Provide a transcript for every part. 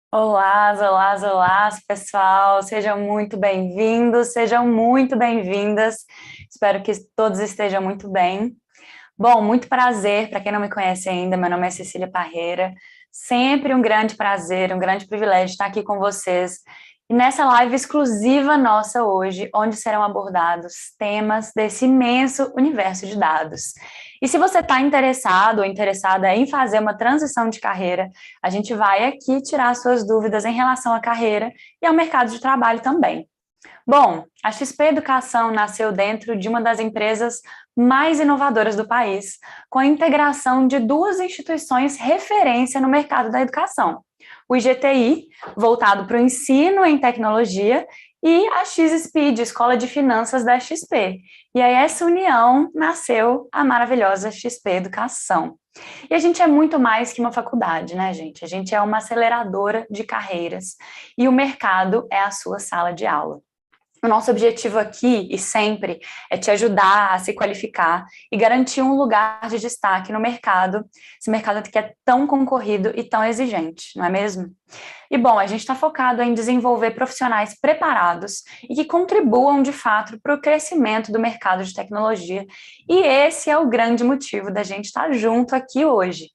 Olá, olá, olá, pessoal. Sejam muito bem-vindos, sejam muito bem-vindas. Espero que todos estejam muito bem. Bom, muito prazer. Para quem não me conhece ainda, meu nome é Cecília Parreira. Sempre um grande prazer, um grande privilégio estar aqui com vocês. E nessa live exclusiva nossa hoje, onde serão abordados temas desse imenso universo de dados. E se você está interessado ou interessada em fazer uma transição de carreira, a gente vai aqui tirar suas dúvidas em relação à carreira e ao mercado de trabalho também. Bom, a XP Educação nasceu dentro de uma das empresas mais inovadoras do país, com a integração de duas instituições referência no mercado da educação. O IGTI, voltado para o ensino em tecnologia, e a X-Speed, Escola de Finanças da XP. E aí essa união nasceu a maravilhosa XP Educação. E a gente é muito mais que uma faculdade, né, gente? A gente é uma aceleradora de carreiras e o mercado é a sua sala de aula. O nosso objetivo aqui e sempre é te ajudar a se qualificar e garantir um lugar de destaque no mercado, esse mercado que é tão concorrido e tão exigente, não é mesmo? E bom, a gente está focado em desenvolver profissionais preparados e que contribuam de fato para o crescimento do mercado de tecnologia. E esse é o grande motivo da gente estar junto aqui hoje.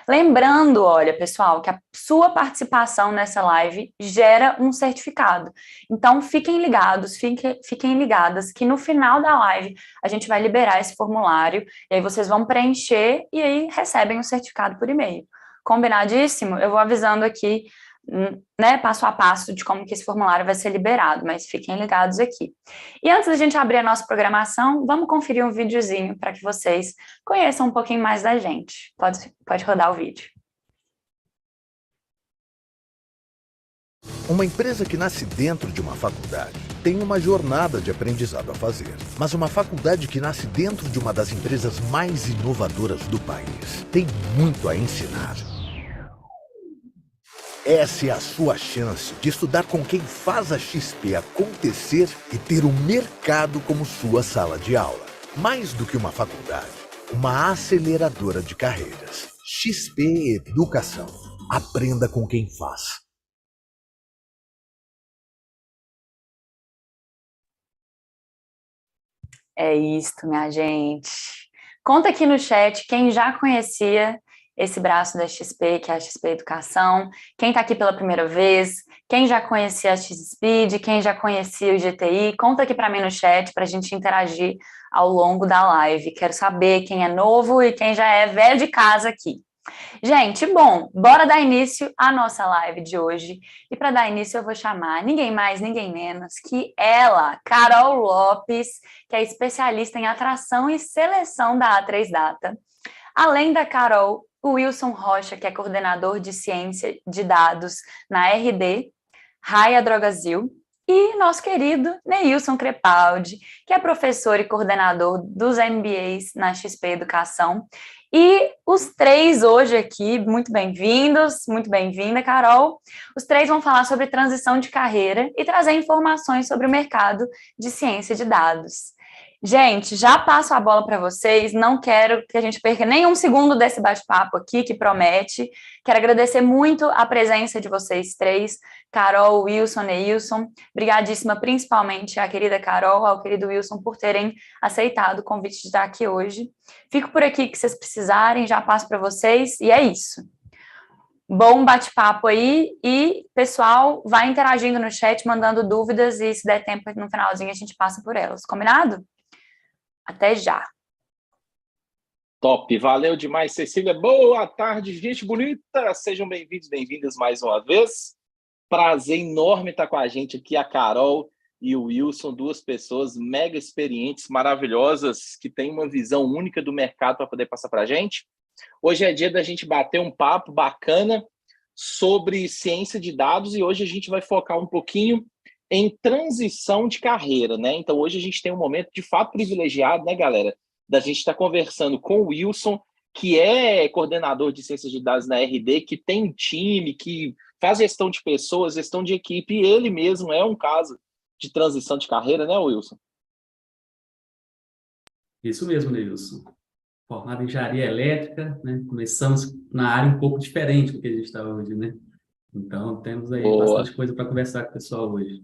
Lembrando, olha, pessoal, que a sua participação nessa live gera um certificado. Então, fiquem ligados, fiquem ligadas, que no final da live a gente vai liberar esse formulário, e aí vocês vão preencher e aí recebem o certificado por e-mail. Combinadíssimo? Eu vou avisando aqui, né, passo a passo de como que esse formulário vai ser liberado, mas fiquem ligados aqui. E antes da gente abrir a nossa programação, vamos conferir um videozinho para que vocês conheçam um pouquinho mais da gente. Pode rodar o vídeo. Uma empresa que nasce dentro de uma faculdade tem uma jornada de aprendizado a fazer. Mas uma faculdade que nasce dentro de uma das empresas mais inovadoras do país tem muito a ensinar. Essa é a sua chance de estudar com quem faz a XP acontecer e ter o mercado como sua sala de aula. Mais do que uma faculdade, uma aceleradora de carreiras. XP Educação. Aprenda com quem faz. É isto, minha gente. Conta aqui no chat quem já conhecia esse braço da XP, que é a XP Educação, quem está aqui pela primeira vez, quem já conhecia a X-Speed, quem já conhecia o GTI, conta aqui para mim no chat para a gente interagir ao longo da live. Quero saber quem é novo e quem já é velho de casa aqui. Gente, bom, bora dar início à nossa live de hoje. E para dar início, eu vou chamar ninguém mais, ninguém menos que ela, Carol Lopes, que é especialista em atração e seleção da A3 Data. Além da Carol, o Wilson Rocha, que é coordenador de ciência de dados na RD, Raia Drogasil, e nosso querido Neilson Crepaldi, que é professor e coordenador dos MBAs na XP Educação. E os três hoje aqui, muito bem-vindos, muito bem-vinda, Carol. Os três vão falar sobre transição de carreira e trazer informações sobre o mercado de ciência de dados. Gente, já passo a bola para vocês, não quero que a gente perca nenhum segundo desse bate-papo aqui, que promete. Quero agradecer muito a presença de vocês três, Carol, Wilson, Neilson. Obrigadíssima principalmente à querida Carol, ao querido Wilson, por terem aceitado o convite de estar aqui hoje. Fico por aqui que vocês precisarem, já passo para vocês, e é isso. Bom bate-papo aí, e pessoal, vai interagindo no chat, mandando dúvidas, e se der tempo no finalzinho a gente passa por elas, combinado? Até já. Top, valeu demais, Cecília. Boa tarde, gente bonita. Sejam bem-vindos, bem-vindas mais uma vez. Prazer enorme estar com a gente aqui, a Carol e o Wilson, duas pessoas mega experientes, maravilhosas, que têm uma visão única do mercado para poder passar para a gente. Hoje é dia da gente bater um papo bacana sobre ciência de dados e hoje a gente vai focar um pouquinho em transição de carreira, né? Então hoje a gente tem um momento de fato privilegiado, né, galera? Da gente estar conversando com o Wilson, que é coordenador de ciências de dados na RD, que tem um time, que faz gestão de pessoas, gestão de equipe, e ele mesmo é um caso de transição de carreira, né, Wilson? Isso mesmo, Neilson. Formado em engenharia elétrica, né? Começamos na área um pouco diferente do que a gente está hoje, né? Então, temos aí Boa, bastante coisa para conversar com o pessoal hoje.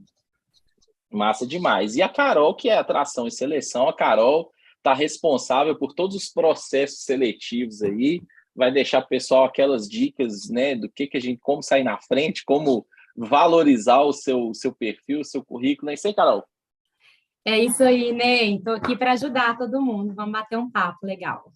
massa demais. E a Carol, que é atração e seleção, a Carol está responsável por todos os processos seletivos aí, vai deixar para o pessoal aquelas dicas, né, do que a gente, como sair na frente, como valorizar o seu perfil, o seu currículo, é isso aí, Carol? É isso aí, Ney. Estou aqui para ajudar todo mundo. Vamos bater um papo legal.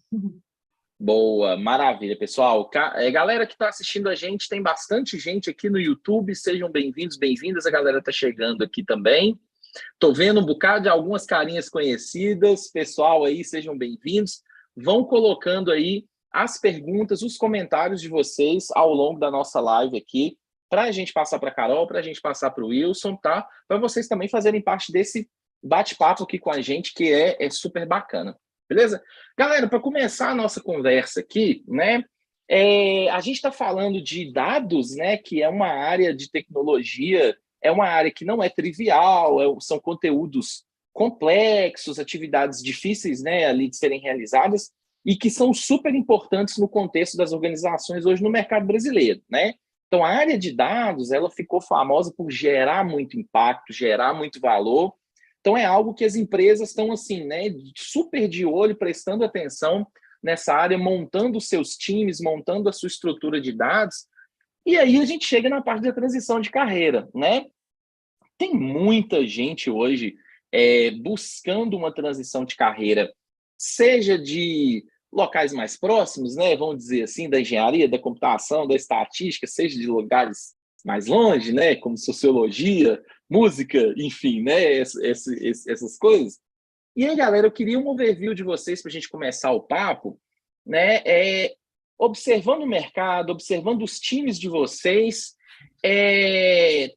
Boa, maravilha, pessoal. Galera que está assistindo a gente, tem bastante gente aqui no YouTube, sejam bem-vindos, bem-vindas, a galera está chegando aqui também. Estou vendo um bocado de algumas carinhas conhecidas, pessoal aí, sejam bem-vindos. Vão colocando aí as perguntas, os comentários de vocês ao longo da nossa live aqui, para a gente passar para a Carol, para a gente passar para o Wilson, tá? Para vocês também fazerem parte desse bate-papo aqui com a gente, que é super bacana. Beleza? Galera, para começar a nossa conversa aqui, né? A gente está falando de dados, né? Que é uma área de tecnologia, é uma área que não é trivial, são conteúdos complexos, atividades difíceis, né, ali de serem realizadas e que são super importantes no contexto das organizações hoje no mercado brasileiro, né? Então, a área de dados, ela ficou famosa por gerar muito impacto, gerar muito valor. Então, é algo que as empresas estão, assim, né, super de olho, prestando atenção nessa área, montando os seus times, montando a sua estrutura de dados. E aí a gente chega na parte da transição de carreira, né? Tem muita gente hoje buscando uma transição de carreira, seja de locais mais próximos, né? Vamos dizer assim, da engenharia, da computação, da estatística, seja de lugares mais longe, né? Como sociologia, música, enfim, né? Essas coisas. E aí, galera, eu queria um overview de vocês para a gente começar o papo, né? Observando o mercado, observando os times de vocês,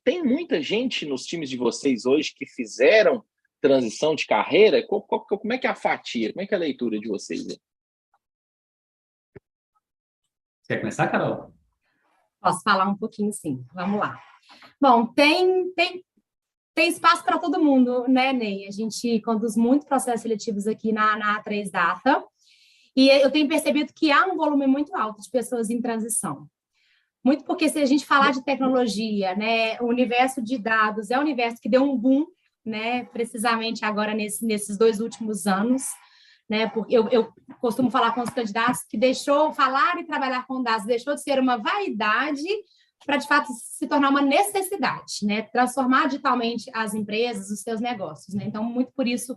tem muita gente nos times de vocês hoje que fizeram transição de carreira? Como é que é a fatia? Como é que é a leitura de vocês? Quer começar, Carol? Posso falar um pouquinho, sim. Vamos lá. Bom, tem espaço para todo mundo, né, Ney? A gente conduz muito processos seletivos aqui na A3 Data e eu tenho percebido que há um volume muito alto de pessoas em transição. Muito porque se a gente falar de tecnologia, né, o universo de dados é um universo que deu um boom, né, precisamente agora nesses 2 últimos anos, né, porque eu costumo falar com os candidatos que falar e trabalhar com dados deixou de ser uma vaidade para, de fato, se tornar uma necessidade, né, transformar digitalmente as empresas, os seus negócios, né, então, muito por isso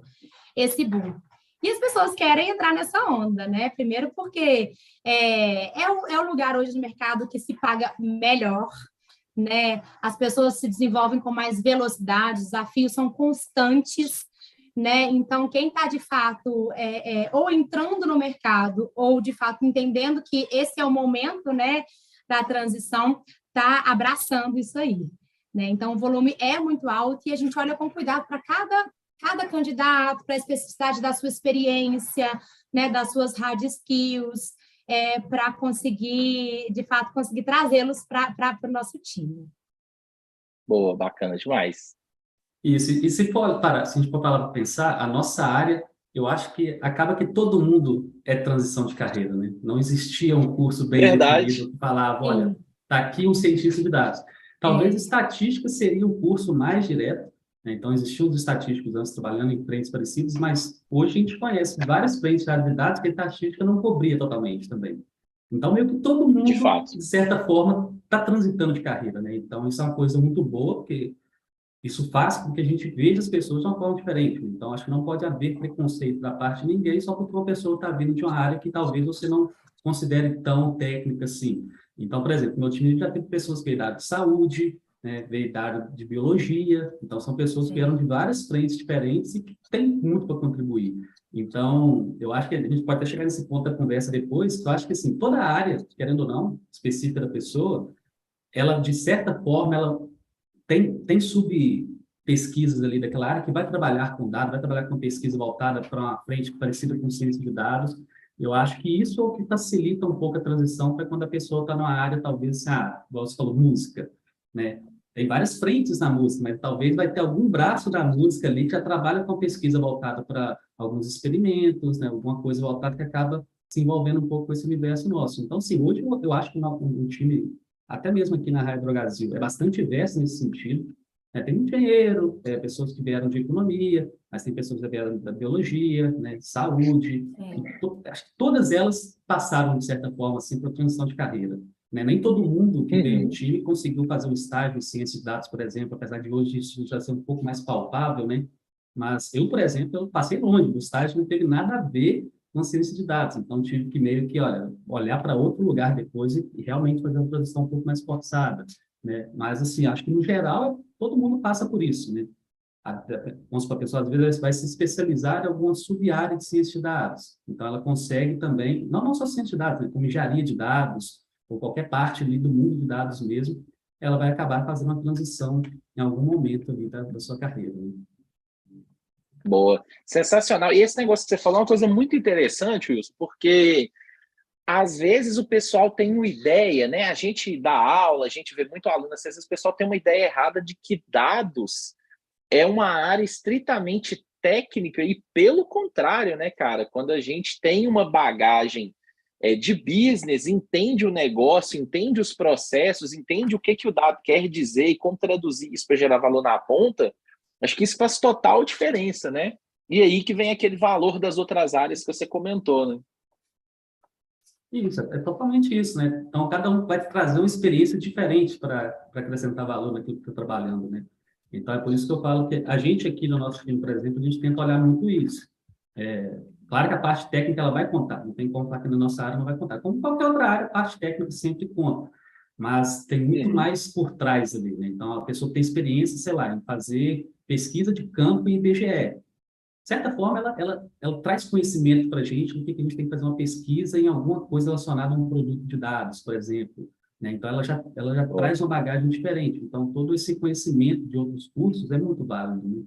esse boom. E as pessoas querem entrar nessa onda, né? Primeiro porque é o lugar hoje no mercado que se paga melhor, né? As pessoas se desenvolvem com mais velocidade, os desafios são constantes, né? Então, quem está, de fato, ou entrando no mercado, ou, de fato, entendendo que esse é o momento, né, da transição, está abraçando isso aí, né? Então, o volume é muito alto e a gente olha com cuidado para cada candidato, para a especificidade da sua experiência, né, das suas hard skills, para conseguir, de fato, conseguir trazê-los para o nosso time. Boa, bacana demais. Isso, e se a gente for parar para pensar, a nossa área, eu acho que acaba que todo mundo é transição de carreira, né? Não existia um curso bem Verdade. definido que falava, olha, Sim. está aqui um cientista de dados. Talvez É. estatística seria o curso mais direto, né? Então, existiam os estatísticos antes trabalhando em frentes parecidas, mas hoje a gente conhece várias frentes de área de dados que a estatística não cobria totalmente também. Então, meio que todo De mundo, fato. de certa forma, está transitando de carreira, né? Então, isso é uma coisa muito boa, porque isso faz com que a gente veja as pessoas de uma forma diferente. Então, acho que não pode haver preconceito da parte de ninguém só porque uma pessoa está vindo de uma área que talvez você não considere tão técnica assim. Então, por exemplo, no meu time já teve pessoas que veio da área de saúde, né, veio da área de biologia. Então, são pessoas que vieram de várias frentes diferentes e que têm muito para contribuir. Então, eu acho que a gente pode até chegar nesse ponto da conversa depois, que eu acho que, assim, toda a área, querendo ou não, específica da pessoa, ela, de certa forma, ela tem sub-pesquisas ali daquela área que vai trabalhar com dados, vai trabalhar com pesquisa voltada para uma frente parecida com ciência de dados. Eu acho que isso é o que facilita um pouco a transição para quando a pessoa está numa área, talvez, igual você falou, música, né? Tem várias frentes na música, mas talvez vai ter algum braço da música ali que já trabalha com pesquisa voltada para alguns experimentos, né? Alguma coisa voltada que acaba se envolvendo um pouco com esse universo nosso. Então, sim, hoje eu acho que um time até mesmo aqui na Raia Drogasil, é bastante diverso nesse sentido. Tem engenheiro, pessoas que vieram de economia, mas tem pessoas que vieram da biologia, né, saúde. Acho que todas elas passaram, de certa forma, assim, por transição de carreira. Né? Nem todo mundo que veio no time conseguiu fazer um estágio em ciência de dados, por exemplo, apesar de hoje isso já ser um pouco mais palpável, né? Mas eu, por exemplo, eu passei longe, o estágio não teve nada a ver com ciência de dados, então tive que meio que, olhar para outro lugar depois e realmente fazer uma transição um pouco mais forçada, né? Mas, assim, acho que, no geral, todo mundo passa por isso, né? Vamos supor, a pessoa, às vezes, vai se especializar em alguma sub-área de ciência de dados. Então, ela consegue também, não só ciência de dados, né, como engenharia de dados, ou qualquer parte ali do mundo de dados mesmo, ela vai acabar fazendo uma transição em algum momento ali da sua carreira, né? Boa, sensacional. E esse negócio que você falou é uma coisa muito interessante, Wilson, porque às vezes o pessoal tem uma ideia, né? A gente dá aula, a gente vê muito aluno, às vezes o pessoal tem uma ideia errada de que dados é uma área estritamente técnica, e pelo contrário, né, cara? Quando a gente tem uma bagagem de business, entende o negócio, entende os processos, entende o que o dado quer dizer e como traduzir isso para gerar valor na ponta, acho que isso faz total diferença, né? E aí que vem aquele valor das outras áreas que você comentou, né? Isso, é totalmente isso, né? Então, cada um vai trazer uma experiência diferente para acrescentar valor naquilo que está trabalhando, né? Então, é por isso que eu falo que a gente aqui no nosso time, por exemplo, a gente tenta olhar muito isso. Claro que a parte técnica ela vai contar, não tem como falar que na nossa área não vai contar. Como qualquer outra área, a parte técnica sempre conta, mas tem muito mais por trás ali, né? Então, a pessoa tem experiência, sei lá, em fazer pesquisa de campo em IBGE. De certa forma, ela traz conhecimento para a gente do que a gente tem que fazer uma pesquisa em alguma coisa relacionada a um produto de dados, por exemplo. Né? Então, ela já traz uma bagagem diferente. Então, todo esse conhecimento de outros cursos é muito válido. Né?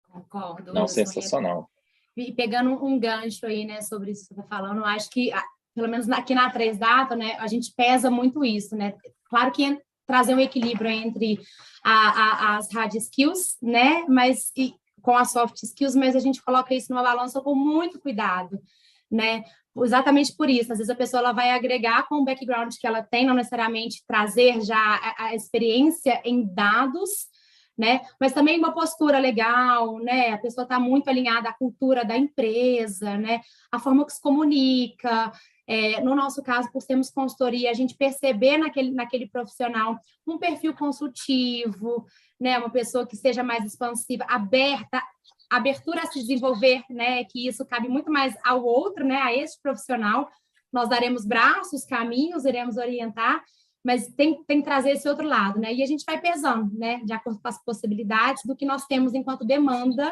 Concordo, Não, Wilson. sensacional. E pegando um gancho aí, né, sobre isso que você está falando, eu acho que, pelo menos aqui na 3Data, né, a gente pesa muito isso, né? Claro que trazer um equilíbrio entre as hard skills, né, mas com as soft skills, mas a gente coloca isso numa balança com muito cuidado, né? Exatamente por isso, às vezes a pessoa ela vai agregar com o background que ela tem, não necessariamente trazer já a experiência em dados, né? Mas também uma postura legal, né? A pessoa está muito alinhada à cultura da empresa, né? A forma que se comunica. No nosso caso, por sermos consultoria, a gente perceber naquele profissional um perfil consultivo, né? Uma pessoa que seja mais expansiva, abertura a se desenvolver, né? Que isso cabe muito mais ao outro, né? A este profissional. Nós daremos braços, caminhos, iremos orientar, mas tem que trazer esse outro lado, né? E a gente vai pesando, né? De acordo com as possibilidades do que nós temos enquanto demanda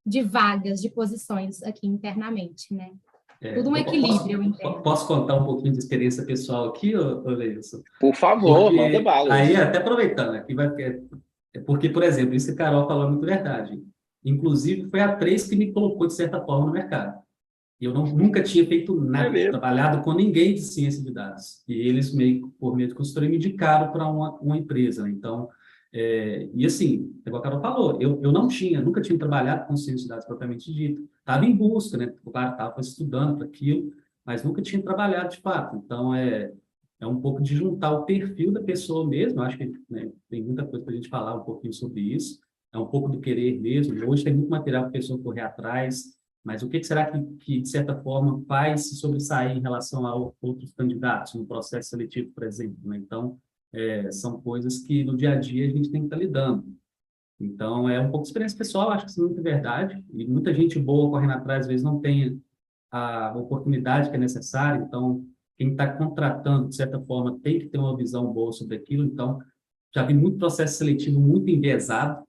de vagas, de posições aqui internamente, né? Tudo um equilíbrio interno. Posso contar um pouquinho de experiência pessoal aqui, Leilson? Por favor, Porque, manda bala. aí, até aproveitando, aqui porque, por exemplo, isso que a Carol falou é muito verdade. Inclusive, foi a 3 que me colocou, de certa forma, no mercado. Eu nunca tinha feito nada, trabalhado com ninguém de ciência de dados. E eles, por meio de consultoria, me indicaram para uma empresa. Né? Então, e assim, igual a Carol falou, eu nunca tinha trabalhado com ciência de dados propriamente dito. Estava em busca, né? Claro, estava estudando para aquilo, mas nunca tinha trabalhado de fato. Então, é um pouco de juntar o perfil da pessoa mesmo. Acho que, né, tem muita coisa para a gente falar um pouquinho sobre isso. É um pouco do querer mesmo. Hoje tem muito material para a pessoa correr atrás. Mas o que será que, de certa forma, faz se sobressair em relação a outros candidatos no processo seletivo, por exemplo? Né? Então, são coisas que no dia a dia a gente tem que estar lidando. Então, é um pouco de experiência pessoal, acho que isso é muito verdade. E muita gente boa correndo atrás, às vezes, não tem a oportunidade que é necessária. Então, quem está contratando, de certa forma, tem que ter uma visão boa sobre aquilo. Então, já vi muito processo seletivo muito enviesado,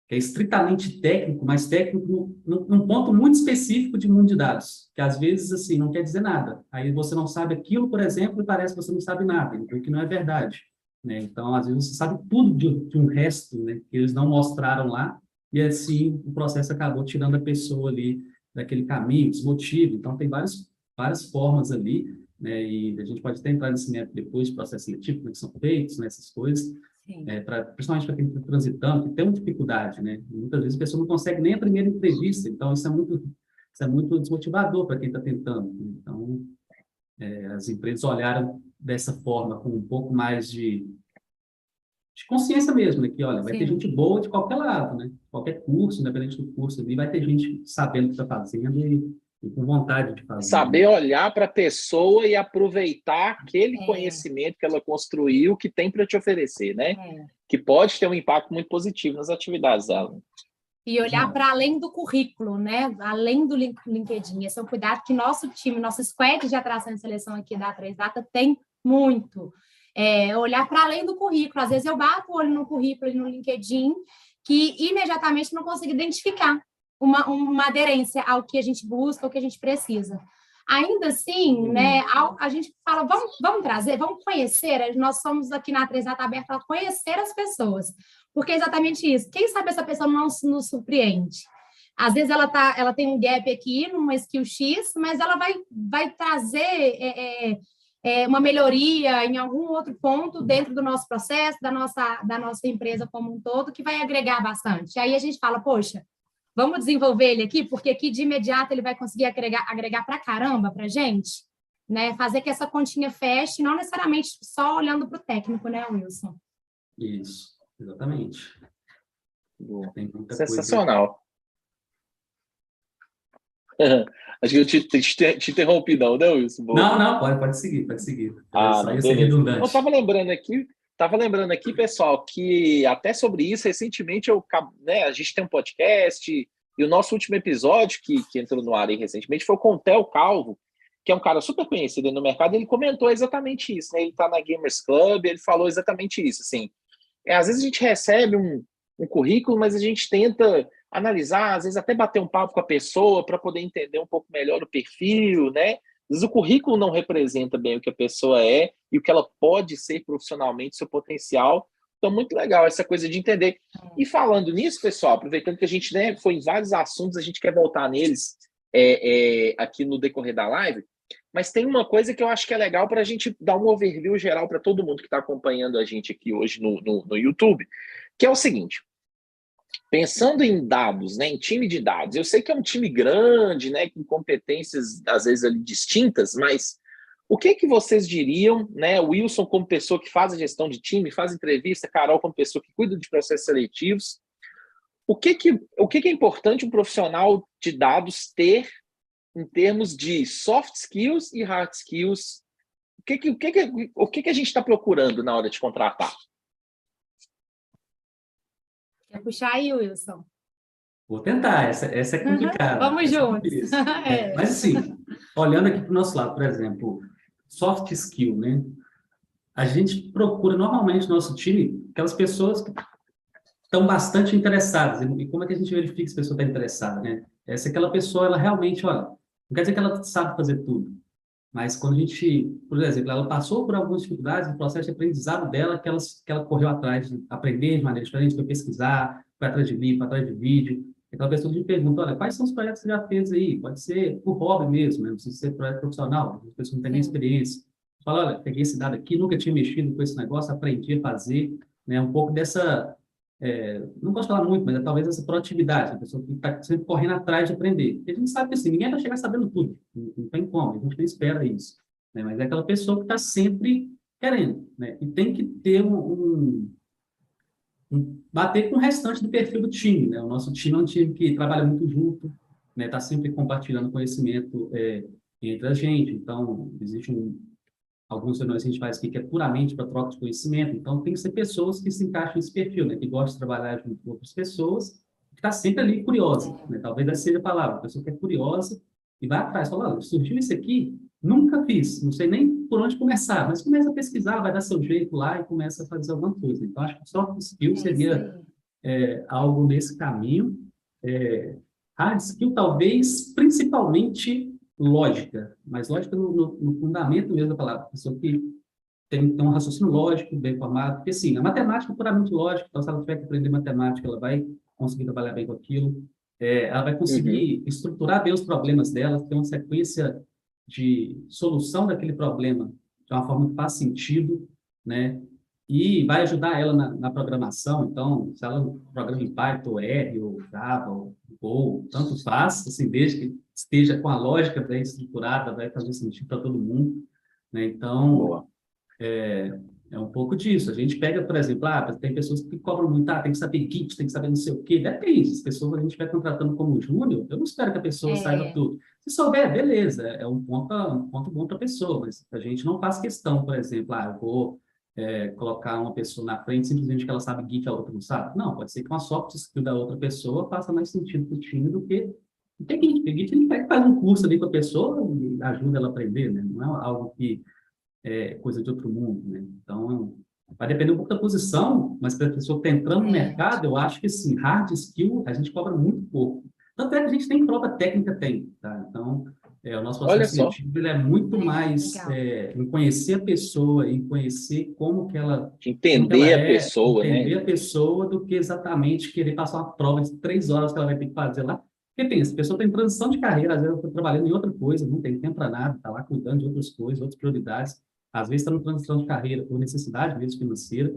que é estritamente técnico, mas técnico num ponto muito específico de mundo de dados, que às vezes, assim, não quer dizer nada. Aí você não sabe aquilo, por exemplo, e parece que você não sabe nada, o que não é verdade. Né? Então, às vezes, você sabe tudo de um resto, né, que eles não mostraram lá, e assim o processo acabou tirando a pessoa ali daquele caminho, desmotivo. Então, tem várias formas ali, né, e a gente pode até entrar nesse método depois de processo seletivo, como é que são feitos, né, essas coisas. Principalmente para quem está transitando, que tem uma dificuldade, né? E muitas vezes a pessoa não consegue nem a primeira entrevista, então isso é muito desmotivador para quem está tentando. Então, as empresas olharam dessa forma, com um pouco mais de consciência mesmo, né? Que, olha, vai ter Sim. gente boa de qualquer lado, né? Qualquer curso, independente do curso ali, vai ter gente sabendo o que está fazendo e com vontade de fazer, né? Saber olhar para a pessoa e aproveitar aquele É, conhecimento que ela construiu, que tem para te oferecer, né? é. Que pode ter um impacto muito positivo nas atividades dela. E olhar Exato. para além do currículo, né? Além do LinkedIn. Esse é um cuidado que nosso time, nosso squad de atração e seleção aqui da 3Data tem muito. Olhar para além do currículo. Às vezes eu bato o olho no currículo e no LinkedIn que imediatamente não consigo identificar uma aderência ao que a gente busca, ao que a gente precisa. Ainda assim, né, a gente fala, vamos trazer, vamos conhecer, nós somos aqui na 3Data aberta a conhecer as pessoas, porque é exatamente isso. Quem sabe essa pessoa não nos surpreende? Às vezes ela tem um gap aqui, numa skill X, mas ela vai trazer uma melhoria em algum outro ponto dentro do nosso processo, da nossa empresa como um todo, que vai agregar bastante. Aí a gente fala, poxa, vamos desenvolver ele aqui, porque aqui de imediato ele vai conseguir agregar para caramba para a gente, né? Fazer que essa continha feche, não necessariamente só olhando para o técnico, né, Wilson? Isso, exatamente. Tem muita coisa. Sensacional. Acho que eu te interrompi, não, né, Wilson? Não, pode seguir, pode seguir. Ah, Só não, ia ser beleza. redundante. Eu estava lembrando aqui, pessoal, que até sobre isso, recentemente, né, a gente tem um podcast, e o nosso último episódio, que entrou no ar aí recentemente, foi com o Theo Calvo, que é um cara super conhecido no mercado, ele comentou exatamente isso, né? Ele está na Gamers Club, ele falou exatamente isso, assim. Às vezes a gente recebe um currículo, mas a gente tenta analisar, às vezes até bater um papo com a pessoa para poder entender um pouco melhor o perfil, né? Às vezes o currículo não representa bem o que a pessoa é e o que ela pode ser profissionalmente, seu potencial. Então, muito legal essa coisa de entender. E falando nisso, pessoal, aproveitando que a gente, né, foi em vários assuntos, a gente quer voltar neles aqui no decorrer da live, mas tem uma coisa que eu acho que é legal para a gente dar um overview geral para todo mundo que está acompanhando a gente aqui hoje no YouTube, que é o seguinte: pensando em dados, né, em time de dados, eu sei que é um time grande, né, com competências às vezes ali distintas, mas o que vocês diriam, né, o Wilson como pessoa que faz a gestão de time, faz entrevista, Carol como pessoa que cuida de processos seletivos, o que é importante um profissional de dados ter em termos de soft skills e hard skills? O que a gente está procurando na hora de contratar? Quer puxar aí, Wilson? Vou tentar, essa é complicada. Vamos juntos. Mas, assim, olhando aqui para o nosso lado, por exemplo, soft skill, né? A gente procura normalmente no nosso time aquelas pessoas que estão bastante interessadas. E como é que a gente verifica se a pessoa está interessada, né? Se aquela pessoa, ela realmente, olha, não quer dizer que ela sabe fazer tudo, mas quando a gente, por exemplo, ela passou por algumas dificuldades no processo de aprendizado dela, que ela correu atrás de aprender de maneira diferente, foi pesquisar, foi atrás de livro, foi atrás de vídeo. Aquela pessoa que pergunta, olha, quais são os projetos que você já fez aí? Pode ser por hobby mesmo, né? Não precisa ser projeto profissional, a pessoa não tem nem experiência. Fala, olha, peguei esse dado aqui, nunca tinha mexido com esse negócio, aprendi a fazer, né? Um pouco dessa, não posso falar muito, mas talvez essa proatividade, a pessoa que está sempre correndo atrás de aprender. Porque a gente sabe que assim, ninguém vai chegar sabendo tudo, não tem como, a gente não espera isso, né? Mas é aquela pessoa que está sempre querendo, né? E tem que ter bater com o restante do perfil do time, né? O nosso time é um time que trabalha muito junto, né? Está sempre compartilhando conhecimento entre a gente, então existe alguns reuniões que a gente faz aqui que é puramente para troca de conhecimento, então tem que ser pessoas que se encaixam nesse perfil, né? Que gostam de trabalhar junto com outras pessoas, que está sempre ali curiosa, né? Talvez essa seja a palavra, a pessoa que é curiosa e vai atrás, fala, olha, surgiu isso aqui, nunca fiz, não sei nem por onde começar, mas começa a pesquisar, vai dar seu jeito lá e começa a fazer alguma coisa. Então, acho que soft skill seria algo nesse caminho. Hard skill, talvez, principalmente lógica, mas lógica no fundamento mesmo da palavra. A pessoa que tem um raciocínio lógico, bem formado, porque, sim, a matemática é puramente lógica, então, se ela tiver que aprender matemática, ela vai conseguir trabalhar bem com aquilo, ela vai conseguir estruturar bem os problemas dela, ter uma sequência de solução daquele problema de uma forma que faz sentido, né? E vai ajudar ela na programação. Então, se ela programa em Python, R, ou Java, ou Go, tanto faz, assim, desde que esteja com a lógica bem estruturada, vai fazer sentido para todo mundo, né? Então, É um pouco disso. A gente pega, por exemplo, tem pessoas que cobram muito, tem que saber Git, tem que saber não sei o quê. Depende. As pessoas a gente vai contratando como júnior, eu não espero que a pessoa saiba É, tudo. Se souber, beleza, é um ponto bom para a pessoa, mas a gente não faz questão, por exemplo, eu vou colocar uma pessoa na frente simplesmente que ela sabe Git e a outra não sabe. Não, pode ser que uma soft skill da outra pessoa faça mais sentido para o time do que tem Git. Porque Git a gente faz um curso ali com a pessoa e ajuda ela a aprender, né? Não é algo que coisa de outro mundo, né? Então, vai depender um pouco da posição, mas para a pessoa que está entrando no é, mercado, eu acho que, sim, hard skill, a gente cobra muito pouco. Tanto é que a gente tem prova técnica, tá? Então, o nosso Olha processo só, seletivo ele é muito mais legal. em conhecer a pessoa, em conhecer como que ela entender a é, pessoa, né? entender a pessoa, do que exatamente querer passar uma prova de 3 horas que ela vai ter que fazer lá. Porque pensa, a pessoa está em transição de carreira, às vezes ela está trabalhando em outra coisa, não tem tempo para nada, está lá cuidando de outras coisas, outras prioridades. Às vezes está em transição de carreira por necessidade mesmo financeira.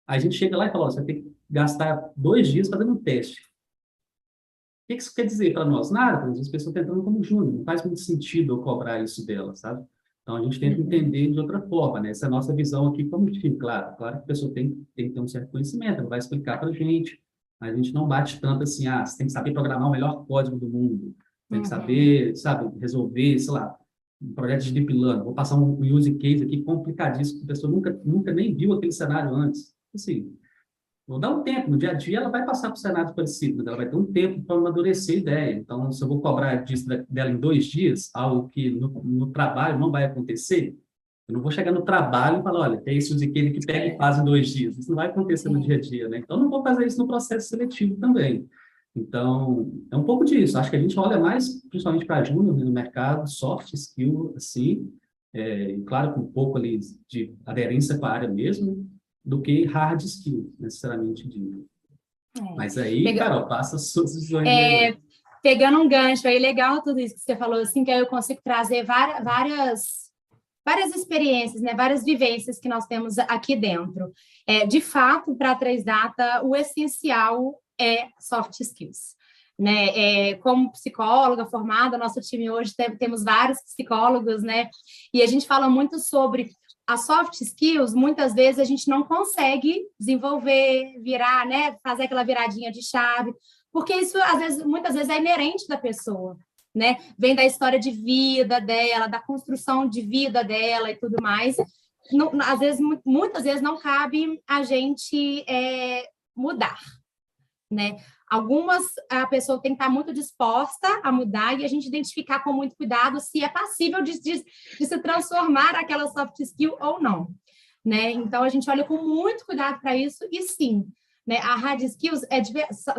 Aí a gente chega lá e fala, você vai ter que gastar 2 dias fazendo um teste. O que isso quer dizer para nós? Nada, às vezes a pessoa está entrando como júnior, não faz muito sentido eu cobrar isso dela, sabe? Então a gente tenta Uhum. entender de outra forma, né? Essa é a nossa visão aqui como time, claro. Claro que a pessoa tem que ter um certo conhecimento, ela vai explicar para a gente, mas a gente não bate tanto assim, você tem que saber programar o melhor código do mundo, tem que Uhum. saber, sabe, resolver, sei lá, um projeto de deep learning. Vou passar um use case aqui complicadíssimo, que a pessoa nunca nem viu aquele cenário antes. Assim, vou dar um tempo, no dia a dia ela vai passar por cenários parecidos, mas ela vai ter um tempo para amadurecer a ideia. Então, se eu vou cobrar disso dela em 2 dias, algo que no trabalho não vai acontecer, eu não vou chegar no trabalho e falar, olha, tem esse use case que pega e É, faz em 2 dias. Isso não vai acontecer no dia a É. dia, né? Então, eu não vou fazer isso no processo seletivo também. Então, é um pouco disso. Acho que a gente olha mais, principalmente para júnior, né, no mercado, soft skill, assim, e claro, com um pouco ali de aderência com a área mesmo, do que hard skill, necessariamente dito. Mas aí, Pega- Carol, passa as suas visões aí. é, Pegando um gancho aí, legal tudo isso que você falou, assim, que aí eu consigo trazer várias experiências, né, várias vivências que nós temos aqui dentro. De fato, para a 3Data, o essencial é soft skills. Né? Como psicóloga formada, nosso time hoje temos vários psicólogos, né? E a gente fala muito sobre as soft skills, muitas vezes a gente não consegue desenvolver, virar, né? Fazer aquela viradinha de chave, porque isso, muitas vezes, é inerente da pessoa. Né? Vem da história de vida dela, da construção de vida dela e tudo mais. Não, às vezes, muitas vezes não cabe a gente mudar, né? Algumas a pessoa tem que estar muito disposta a mudar e a gente identificar com muito cuidado se é passível de se transformar aquela soft skill ou não, né? Então a gente olha com muito cuidado para isso e sim, né? A hard skills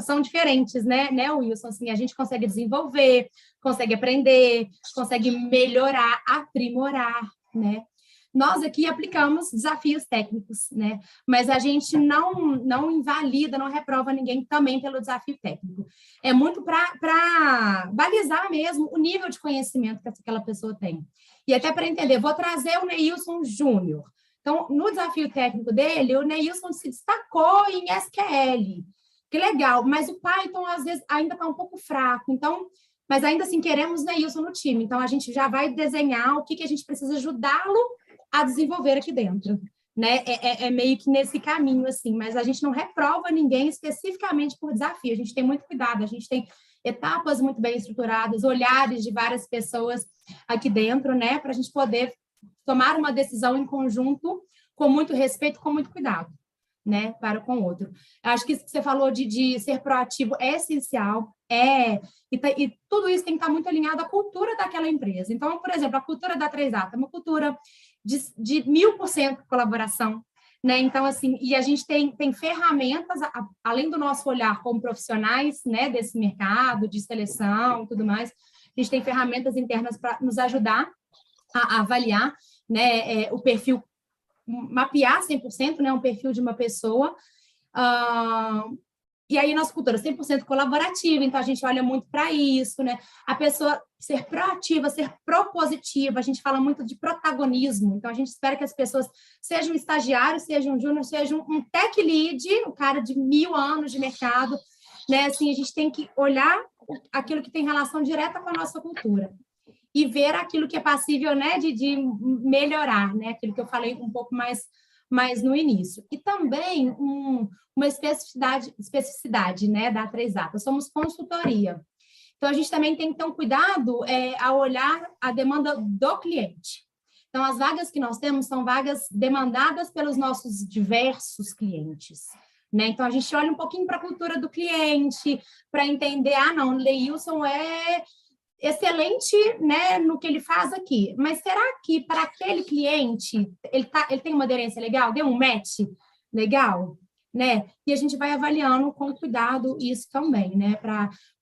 são diferentes, né, Wilson? Assim, a gente consegue desenvolver, consegue aprender, consegue melhorar, aprimorar, né? Nós aqui aplicamos desafios técnicos, né? Mas a gente não invalida, não reprova ninguém também pelo desafio técnico. É muito para balizar mesmo o nível de conhecimento que aquela pessoa tem. E até para entender, vou trazer o Neilson Júnior. Então, no desafio técnico dele, o Neilson se destacou em SQL. Que legal, mas o Python, às vezes, ainda está um pouco fraco. Então, mas ainda assim, queremos Neilson no time. Então, a gente já vai desenhar o que a gente precisa ajudá-lo a desenvolver aqui dentro, né? Meio que nesse caminho, assim, mas a gente não reprova ninguém especificamente por desafio, a gente tem muito cuidado, a gente tem etapas muito bem estruturadas, olhares de várias pessoas aqui dentro, né? Para a gente poder tomar uma decisão em conjunto com muito respeito, com muito cuidado, né? Para com o outro. Acho que isso que você falou de ser proativo é essencial, e tudo isso tem que estar muito alinhado à cultura daquela empresa. Então, por exemplo, a cultura da 3Data é uma cultura de 1000% colaboração, né? Então, assim, e a gente tem ferramentas, além do nosso olhar como profissionais, né, desse mercado, de seleção e tudo mais, a gente tem ferramentas internas para nos ajudar a avaliar, né, o perfil, mapear 100%, né, um perfil de uma pessoa. E aí, nossa cultura é 100% colaborativa, então a gente olha muito para isso, né? A pessoa ser proativa, ser propositiva, a gente fala muito de protagonismo, então a gente espera que as pessoas sejam estagiários, sejam júnior, sejam um tech lead, um cara de 1000 anos de mercado, né? Assim, a gente tem que olhar aquilo que tem relação direta com a nossa cultura. e ver aquilo que é passível, né, de melhorar, né, aquilo que eu falei um pouco mais no início. E também uma especificidade, né, da 3Data. Somos consultoria. Então, a gente também tem que ter um cuidado ao olhar a demanda do cliente. Então, as vagas que nós temos são vagas demandadas pelos nossos diversos clientes, né? Então, a gente olha um pouquinho para a cultura do cliente, para entender, não, o Leilson é excelente, né, no que ele faz aqui, mas será que para aquele cliente ele tem uma aderência legal? Deu um match legal? Né? E a gente vai avaliando com cuidado isso também, né?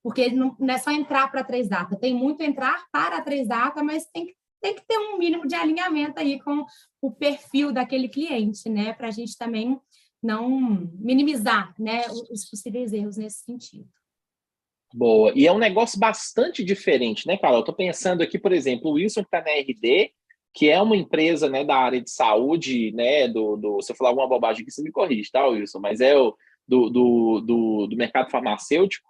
Porque não é só entrar para a 3Data, tem muito entrar para a 3Data, mas tem que ter um mínimo de alinhamento aí com o perfil daquele cliente, né? Para a gente também não minimizar, né, os possíveis erros nesse sentido. Boa. E é um negócio bastante diferente, né, Carol? Eu estou pensando aqui, por exemplo, o Wilson que está na RD, que é uma empresa, né, da área de saúde, né, se eu falar alguma bobagem aqui, você me corrige, tá, Wilson? Mas é do mercado farmacêutico,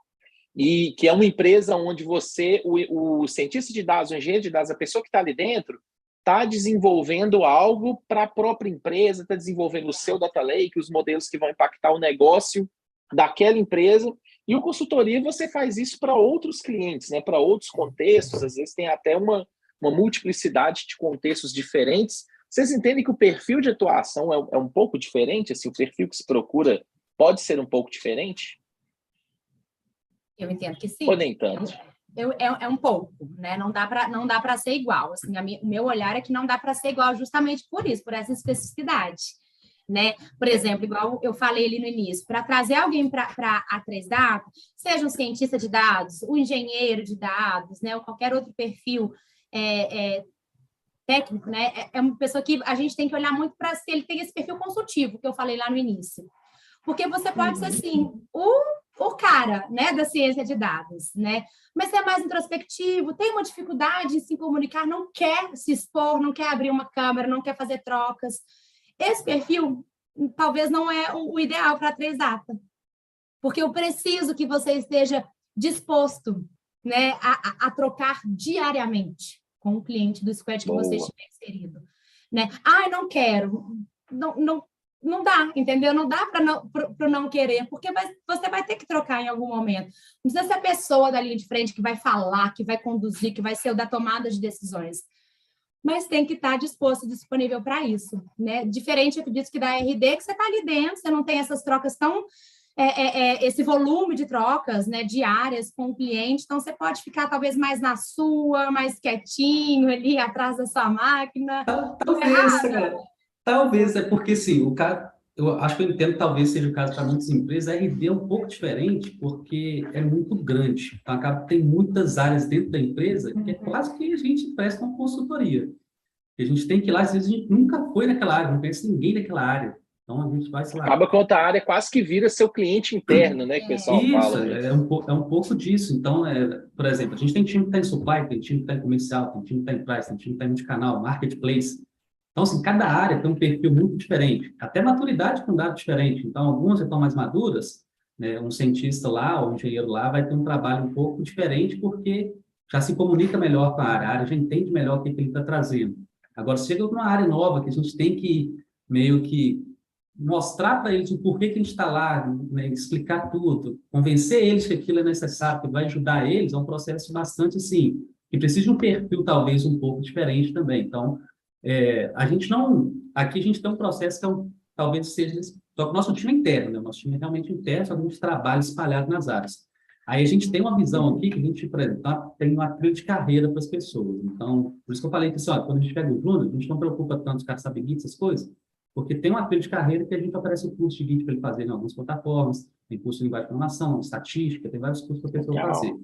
e que é uma empresa onde o cientista de dados, o engenheiro de dados, a pessoa que está ali dentro, está desenvolvendo algo para a própria empresa, está desenvolvendo o seu data lake, os modelos que vão impactar o negócio daquela empresa. E o consultoria, você faz isso para outros clientes, né, para outros contextos, às vezes tem até uma multiplicidade de contextos diferentes. Vocês entendem que o perfil de atuação é um pouco diferente? Assim, o perfil que se procura pode ser um pouco diferente? Eu entendo que sim. Ou nem tanto? É um pouco, né? Não dá para ser igual. Assim, o meu olhar é que não dá para ser igual justamente por isso, por essa especificidade. Né? Por exemplo, igual eu falei ali no início, para trazer alguém para a 3Data, seja um cientista de dados, um engenheiro de dados, né? Ou qualquer outro perfil técnico, né? É uma pessoa que a gente tem que olhar muito para se ele tem esse perfil consultivo, que eu falei lá no início. Porque você pode ser, assim, o cara, né, da ciência de dados, né? Mas é mais introspectivo, tem uma dificuldade em se comunicar, não quer se expor, não quer abrir uma câmera, não quer fazer trocas. Esse perfil talvez não é o ideal para a 3Data, porque eu preciso que você esteja disposto, né, a trocar diariamente com o cliente do squad que você estiver inserido. Né? Não quero, não dá, entendeu? Não dá para não querer, porque você vai ter que trocar em algum momento. Não precisa ser a pessoa da linha de frente que vai falar, que vai conduzir, que vai ser o da tomada de decisões. Mas tem que estar disposto, disponível para isso, né? Diferente, eu acredito, que da RD, que você está ali dentro, você não tem essas trocas tão... esse volume de trocas, né, diárias com o cliente, então você pode ficar talvez mais na sua, mais quietinho ali atrás da sua máquina. Talvez, é porque, sim, o caso, eu acho que eu entendo, talvez seja o caso para muitas empresas. A RD é um pouco diferente porque é muito grande, então acaba tem muitas áreas dentro da empresa que é quase que a gente presta uma consultoria. A gente tem que ir lá, às vezes a gente nunca foi naquela área, não conhece ninguém naquela área, então a gente vai, sei lá... Acaba que outra área quase que vira seu cliente interno, né, que o pessoal fala. Isso, é um pouco disso. Então, por exemplo, a gente tem time que está em supply, tem time que está em comercial, tem time que está em price, tem time que está em multicanal, marketplace. Então, assim, cada área tem um perfil muito diferente, até maturidade com dado diferente. Então, algumas já estão mais maduras, né? Um cientista lá, ou um engenheiro lá, vai ter um trabalho um pouco diferente, porque já se comunica melhor com a área já entende melhor o que ele está trazendo. Agora, chega para uma área nova, que a gente tem que meio que mostrar para eles o porquê que a gente está lá, né? Explicar tudo, convencer eles que aquilo é necessário, que vai ajudar eles, é um processo bastante, assim, que precisa de um perfil, talvez, um pouco diferente também. Então, a gente não... Aqui a gente tem um processo que talvez seja... Só que o nosso time é interno, né? O nosso time é realmente interno, só que a gente trabalha espalhado nas áreas. Aí a gente tem uma visão aqui que a gente, por exemplo, tem uma trilha de carreira para as pessoas. Então, por isso que eu falei que, assim, quando a gente pega o júnior, a gente não preocupa tanto os caras saberem Git, essas coisas, porque tem uma trilha de carreira que a gente oferece um curso de Git para ele fazer em algumas plataformas, tem curso de linguagem de programação, estatística, tem vários cursos para a pessoa fazer.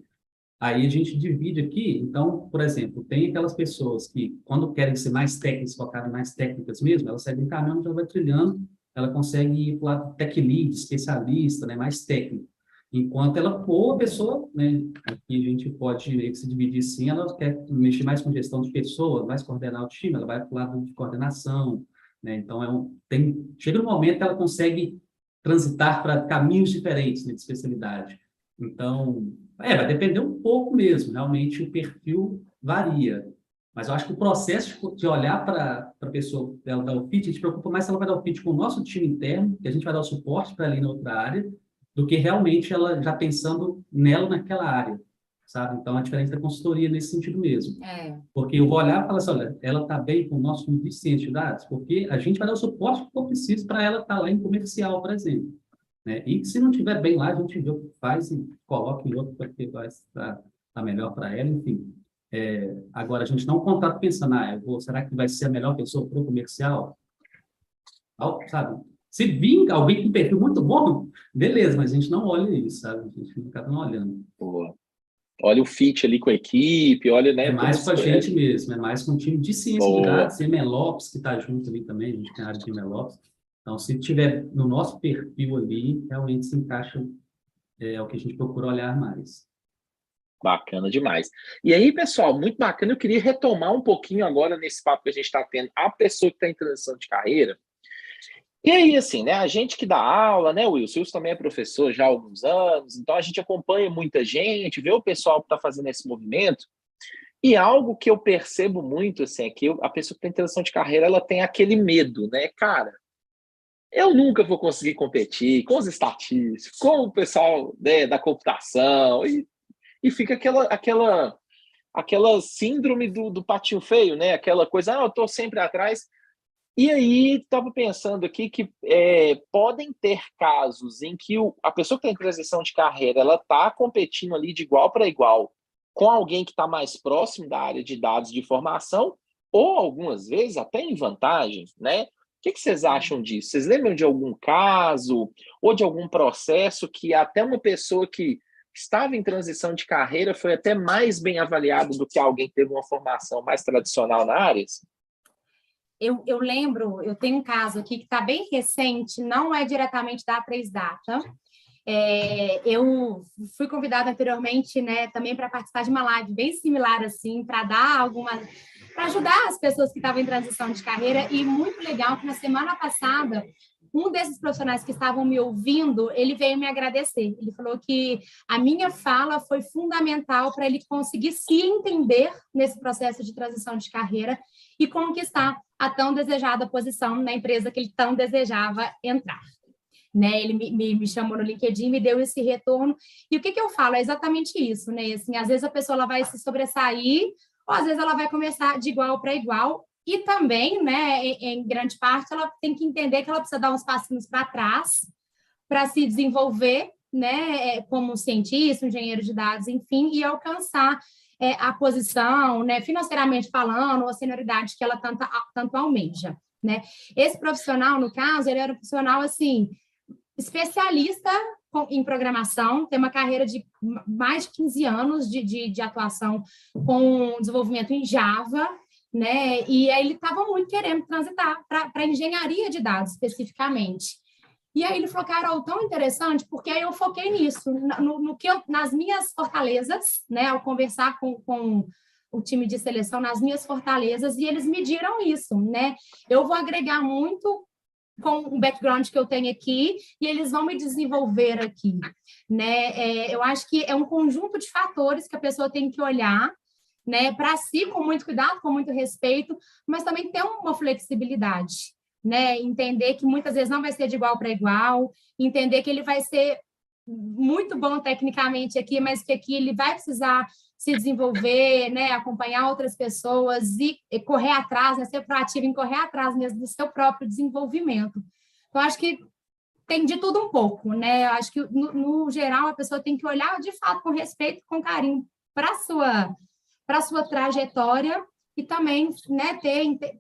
Aí a gente divide aqui, então, por exemplo, tem aquelas pessoas que, quando querem ser mais técnicas, focadas mais técnicas mesmo, elas seguem um caminho, já vai trilhando, ela consegue ir para o lado tech lead, especialista, né, mais técnico. Enquanto ela for a pessoa, né, aqui a gente pode meio que se dividir sim, ela quer mexer mais com gestão de pessoas, mais coordenar o time, ela vai para o lado de coordenação, né, então chega no momento que ela consegue transitar para caminhos diferentes, né, de especialidade. Então, vai depender um pouco mesmo, realmente o perfil varia. Mas eu acho que o processo de olhar para a pessoa, dela dar o fit, a gente preocupa mais se ela vai dar o fit com o nosso time interno, que a gente vai dar o suporte para ela ir na outra área, do que realmente ela já pensando nela naquela área, sabe? Então, a diferença da consultoria nesse sentido mesmo. Porque eu vou olhar e falar assim, olha, ela está bem com o nosso time de ciência de dados, porque a gente vai dar o suporte que for preciso para ela estar lá em comercial, por exemplo. Né? E se não estiver bem lá, a gente vê o que faz e coloca em outro porque vai estar melhor para ela, enfim. Agora, a gente não contrata pensando, será que vai ser a melhor pessoa para o comercial? Sabe? Se vir alguém com perfil muito bom, beleza, mas a gente não olha isso, sabe? A gente acaba não olhando. Boa. Olha o fit ali com a equipe, olha, né? É mais com a gente mesmo, é mais com o time de ciência de dados, MLOps, que está junto ali também, a gente tem a área de MLOps. Então, se tiver no nosso perfil ali, realmente se encaixa, é o que a gente procura olhar mais. Bacana demais. E aí, pessoal, muito bacana. Eu queria retomar um pouquinho agora nesse papo que a gente está tendo, a pessoa que está em transição de carreira. E aí, assim, né? A gente que dá aula, né, Wilson? O Wilson também é professor já há alguns anos, então a gente acompanha muita gente, vê o pessoal que está fazendo esse movimento. E algo que eu percebo muito, assim, é que a pessoa que tem transição de carreira, ela tem aquele medo, né? Cara, eu nunca vou conseguir competir com os estatísticos, com o pessoal, né, da computação, e fica aquela síndrome do patinho feio, né? Aquela coisa, eu estou sempre atrás. E aí, estava pensando aqui que podem ter casos em que a pessoa que tem transição de carreira, ela está competindo ali de igual para igual com alguém que está mais próximo da área de dados de informação, ou algumas vezes até em vantagem, né? O que vocês acham disso? Vocês lembram de algum caso ou de algum processo que até uma pessoa que estava em transição de carreira foi até mais bem avaliado do que alguém que teve uma formação mais tradicional na área? Eu lembro, eu tenho um caso aqui que está bem recente, não é diretamente da A3 Data. Eu fui convidada anteriormente, né, também para participar de uma live bem similar assim, para ajudar as pessoas que estavam em transição de carreira, e muito legal que na semana passada um desses profissionais que estavam me ouvindo, ele veio me agradecer. Ele falou que a minha fala foi fundamental para ele conseguir se entender nesse processo de transição de carreira e conquistar a tão desejada posição na empresa que ele tão desejava entrar. Né, ele me chamou no LinkedIn, me deu esse retorno, e o que eu falo? É exatamente isso, né? Assim, às vezes a pessoa ela vai se sobressair, ou às vezes ela vai começar de igual para igual, e também, né, em grande parte, ela tem que entender que ela precisa dar uns passinhos para trás, para se desenvolver, né, como cientista, engenheiro de dados, enfim, e alcançar a posição, né, financeiramente falando, ou a senioridade que ela tanto almeja, né? Esse profissional, no caso, ele era um profissional, assim, especialista em programação, tem uma carreira de mais de 15 anos de atuação com desenvolvimento em Java, né? E aí ele estava muito querendo transitar para engenharia de dados, especificamente. E aí ele falou, Carol, tão interessante, porque aí eu foquei nisso, nas minhas fortalezas, né? Ao conversar com o time de seleção, nas minhas fortalezas, e eles mediram isso, né? Eu vou agregar muito com o background que eu tenho aqui, e eles vão me desenvolver aqui, né? Eu acho que é um conjunto de fatores que a pessoa tem que olhar, né, para si, com muito cuidado, com muito respeito, mas também ter uma flexibilidade, né? Entender que muitas vezes não vai ser de igual para igual, entender que ele vai ser muito bom tecnicamente aqui, mas que aqui ele vai precisar se desenvolver, né, acompanhar outras pessoas e correr atrás, né, ser proativo em correr atrás mesmo do seu próprio desenvolvimento. Então, acho que tem de tudo um pouco, né? Acho que, no geral, a pessoa tem que olhar, de fato, com respeito, com carinho para a sua trajetória e também, né,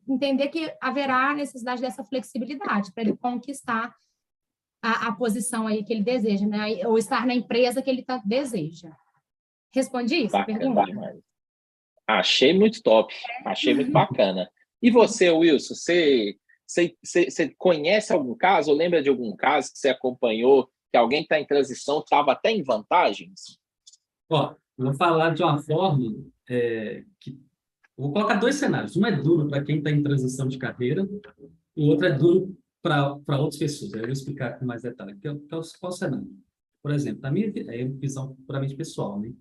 entender que haverá necessidade dessa flexibilidade para ele conquistar a posição aí que ele deseja, né? Ou estar na empresa que ele deseja. Respondi isso? Bacana demais. Achei muito top, achei muito bacana. E você, Wilson, você conhece algum caso, ou lembra de algum caso que você acompanhou, que alguém que está em transição estava até em vantagens? Ó, eu vou falar de uma forma que... Vou colocar dois cenários. Um é duro para quem está em transição de carreira, e o outro é duro para outras pessoas. Eu vou explicar com mais detalhe. Qual é o cenário? Por exemplo, na minha visão puramente pessoal, né?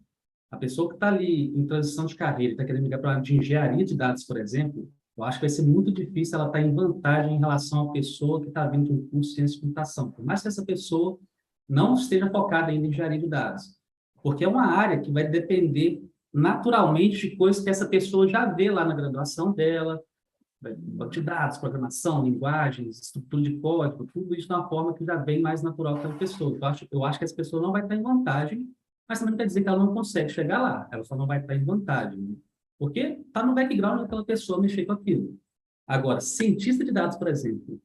A pessoa que está ali em transição de carreira, está querendo migrar para a área de engenharia de dados, por exemplo, eu acho que vai ser muito difícil ela estar em vantagem em relação à pessoa que está vindo de um curso de ciência de computação, por mais que essa pessoa não esteja focada ainda em engenharia de dados, porque é uma área que vai depender naturalmente de coisas que essa pessoa já vê lá na graduação dela, banco de dados, programação, linguagens, estrutura de código, tudo isso de uma forma que já vem mais natural para a pessoa. Eu acho que essa pessoa não vai estar em vantagem, mas também não quer dizer que ela não consegue chegar lá, ela só não vai estar em vantagem, né? Porque está no background daquela pessoa mexer com aquilo. Agora, cientista de dados, por exemplo,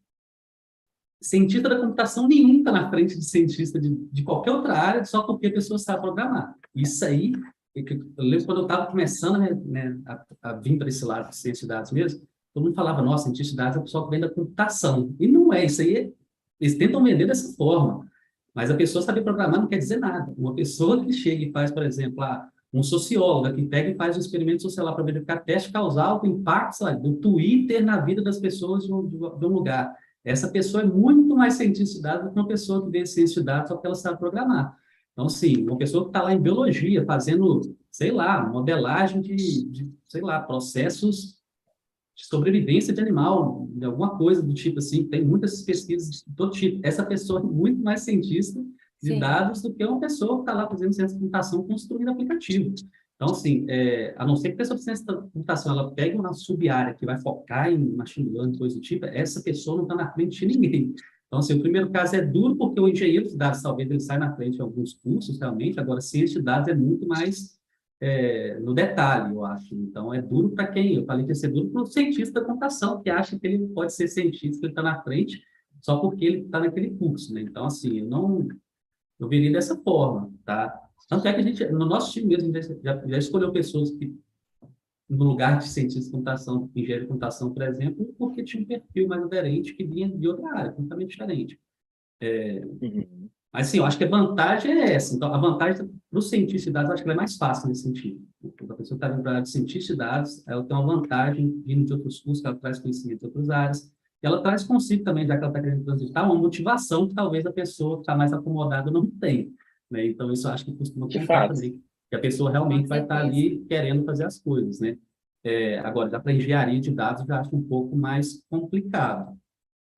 cientista da computação nenhum está na frente de cientista de qualquer outra área só porque a pessoa sabe programar. Isso aí, eu lembro quando eu estava começando, né, a vir para esse lado de ciência de dados mesmo, todo mundo falava, nossa, cientista de dados é o pessoal que vem da computação. E não é, isso aí, eles tentam vender dessa forma. Mas a pessoa saber programar não quer dizer nada. Uma pessoa que chega e faz, por exemplo, um sociólogo que pega e faz um experimento social para verificar teste causal, o impacto, sabe, do Twitter na vida das pessoas de um lugar. Essa pessoa é muito mais cientista de dados do que uma pessoa que vê ciência de dados só porque ela sabe programar. Então, sim, uma pessoa que está lá em biologia, fazendo, sei lá, modelagem sei lá, processos de sobrevivência de animal, de alguma coisa do tipo assim, tem muitas pesquisas do tipo. Essa pessoa é muito mais cientista de Sim. dados do que uma pessoa que está lá fazendo ciência de computação construindo aplicativo. Então, assim, a não ser que a pessoa de ciência da computação ela pegue uma sub-área que vai focar em machine learning, coisa do tipo, essa pessoa não está na frente de ninguém. Então, assim, o primeiro caso é duro porque o engenheiro de dados, talvez ele saia na frente em alguns cursos, realmente, agora ciência de dados é muito mais no detalhe, eu acho. Então, é duro para quem? Eu falei que ia ser duro para o cientista da computação, que acha que ele pode ser cientista, que ele está na frente, só porque ele está naquele curso, né? Então, assim, eu veria dessa forma, tá? Tanto é que a gente, no nosso time mesmo, a gente já escolheu pessoas que, no lugar de cientista de computação, engenheiro de computação, por exemplo, porque tinha um perfil mais aderente que vinha de outra área, completamente diferente. Uhum. Mas, sim, eu acho que a vantagem é essa. Então, a vantagem para o cientista de dados, eu acho que ela é mais fácil nesse sentido. A pessoa está vindo para a área de cientista de dados, ela tem uma vantagem vindo de outros cursos, que ela traz conhecimento de outras áreas, e ela traz consigo também, já que ela está querendo transitar, uma motivação que talvez a pessoa que está mais acomodada não tenha, né? Então, isso eu acho que costuma De contar fato. também, que a pessoa Com realmente vai estar certeza. ali querendo fazer as coisas, né? Agora, já para engenharia de dados, eu já acho um pouco mais complicado.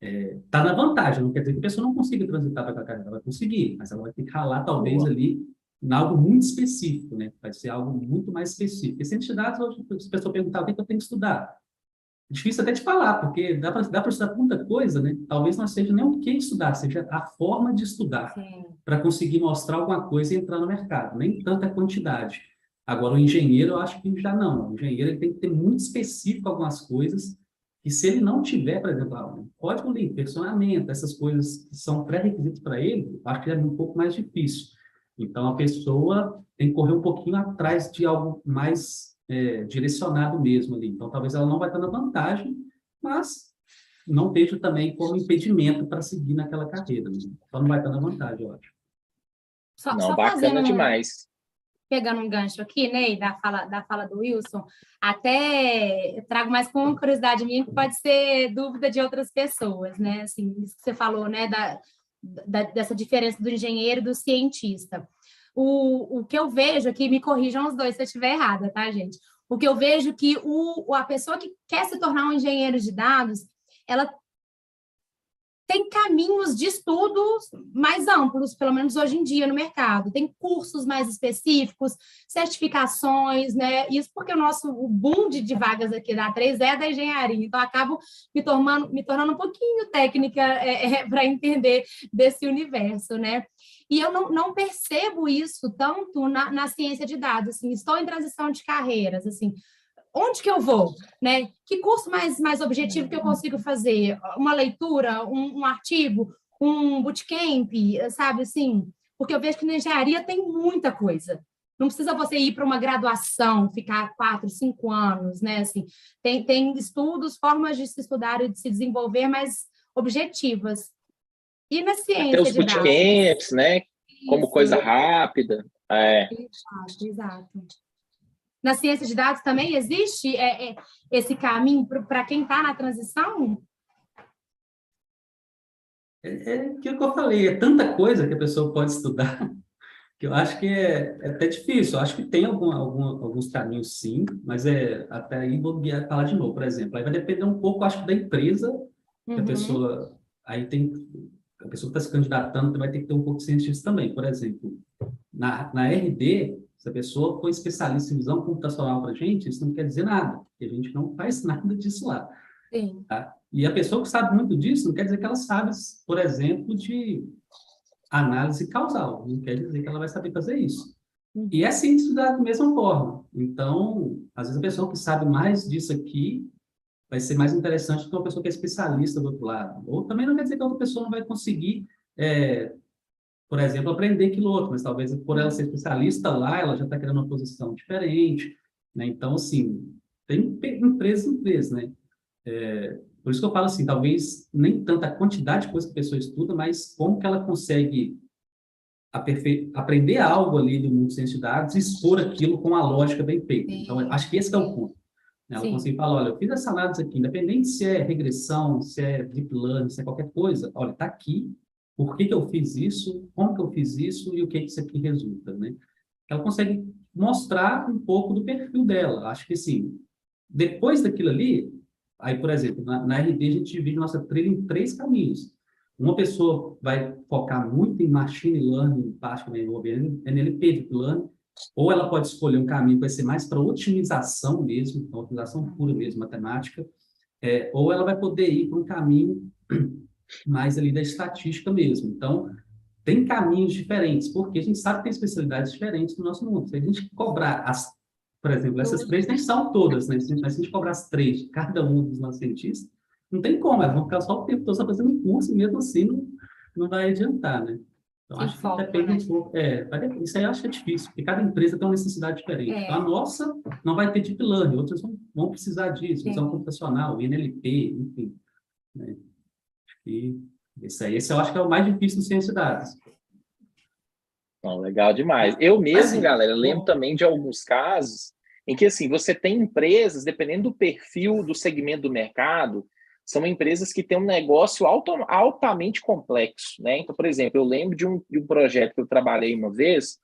Está na vantagem, não quer dizer que a pessoa não consiga transitar para a carreira, ela vai conseguir, mas ela vai ter que ralar, talvez, Boa. ali, em algo muito específico, né? Vai ser algo muito mais específico. Porque ciência de dados, hoje, se a pessoa perguntar o que eu tenho que estudar, é difícil até de falar, porque dá para estudar muita coisa, né? Talvez não seja nem o que estudar, seja a forma de estudar, Sim. para conseguir mostrar alguma coisa e entrar no mercado, nem tanta quantidade. Agora, o engenheiro, eu acho que já não. O engenheiro ele tem que ter muito específico algumas coisas, e se ele não tiver, por exemplo, um código limpo, versionamento, essas coisas que são pré-requisitos para ele, eu acho que é um pouco mais difícil. Então, a pessoa tem que correr um pouquinho atrás de algo mais direcionado mesmo ali. Então, talvez ela não vai estar na vantagem, mas não vejo também como impedimento para seguir naquela carreira, né? Só não vai estar na vantagem, eu acho. Não, Só bacana demais. pegando um gancho aqui, né, da fala do Wilson, até eu trago mais com uma curiosidade minha, que pode ser dúvida de outras pessoas, né? Assim, isso que você falou, né, dessa diferença do engenheiro e do cientista. O que eu vejo aqui, me corrijam os dois se eu estiver errada, tá, gente? O que eu vejo que a pessoa que quer se tornar um engenheiro de dados, ela tem caminhos de estudos mais amplos, pelo menos hoje em dia no mercado. Tem cursos mais específicos, certificações, né? Isso porque o boom de vagas aqui da A3 é da engenharia, então acabo me tornando um pouquinho técnica para entender desse universo, né? E eu não percebo isso tanto na ciência de dados, assim, estou em transição de carreiras, assim, onde que eu vou, né? Que curso mais objetivo que eu consigo fazer? Uma leitura, um artigo, um bootcamp, sabe, assim? Porque eu vejo que na engenharia tem muita coisa. Não precisa você ir para uma graduação, ficar 4, 5 anos, né? Assim, tem estudos, formas de se estudar e de se desenvolver mais objetivas. E na Até os ciência de dados? bootcamps, né? Como Isso, coisa rápida. exato. Na ciência de dados também existe esse caminho para quem está na transição? Aquilo que eu falei, é tanta coisa que a pessoa pode estudar Que eu acho que é até difícil. Eu acho que tem alguns caminhos, sim, mas até aí falar de novo, por exemplo. Aí vai depender um pouco, acho que, da empresa que a Uhum. pessoa... Aí tem... A pessoa que está se candidatando vai ter que ter um pouco de ciência disso também. Por exemplo, na RD, se a pessoa for especialista em visão computacional para a gente, isso não quer dizer nada, porque a gente não faz nada disso lá. Sim. Tá? E a pessoa que sabe muito disso, não quer dizer que ela sabe, por exemplo, de análise causal, não quer dizer que ela vai saber fazer isso. E é síntese da mesma forma. Então, às vezes a pessoa que sabe mais disso aqui vai ser mais interessante do que uma pessoa que é especialista do outro lado. Ou também não quer dizer que a outra pessoa não vai conseguir, por exemplo, aprender aquilo outro, mas talvez por ela ser especialista lá, ela já está querendo uma posição diferente, né? Então, assim, tem empresas e empresas, né? Por isso que eu falo assim, talvez nem tanta quantidade de coisa que a pessoa estuda, mas como que ela consegue aprender algo ali do mundo de ciência de dados e expor aquilo com a lógica bem feita. Então, eu Sim. acho que esse é o ponto, né? Ela Sim. consegue falar, olha, eu fiz essa análise aqui, independente se é regressão, se é deep learning, se é qualquer coisa, olha, está aqui, por que que eu fiz isso, como que eu fiz isso e o que que isso aqui resulta, né? Ela consegue mostrar um pouco do perfil dela. Acho que, assim, depois daquilo ali, aí, por exemplo, na RD a gente divide nossa trilha em 3 caminhos. Uma pessoa vai focar muito em machine learning, prática né, envolvendo NLP, deep learning, ou ela pode escolher um caminho que vai ser mais para otimização mesmo, então, otimização pura mesmo, matemática, ou ela vai poder ir para um caminho mais ali da estatística mesmo. Então, tem caminhos diferentes, porque a gente sabe que tem especialidades diferentes no nosso mundo. Se a gente cobrar por exemplo, essas 3 nem são todas, né? Mas se a gente cobrar as 3 de cada um dos nossos cientistas, não tem como, elas vão ficar só o tempo todo só fazendo um curso e mesmo assim não vai adiantar, né? Então, Sem acho que foco, depende né? um pouco. Isso aí eu acho que é difícil, porque cada empresa tem uma necessidade diferente. Então, a É, nossa não vai ter deep learning, outras vão precisar disso, visão sim. computacional, NLP, enfim. Né? E esse eu acho que é o mais difícil no ciência de dados. Não, legal demais. Eu mesmo, Assim, galera, lembro também de alguns casos em que, assim, você tem empresas, dependendo do perfil, do segmento do mercado, são empresas que têm um negócio altamente complexo, né? Então, por exemplo, eu lembro de um projeto que eu trabalhei uma vez,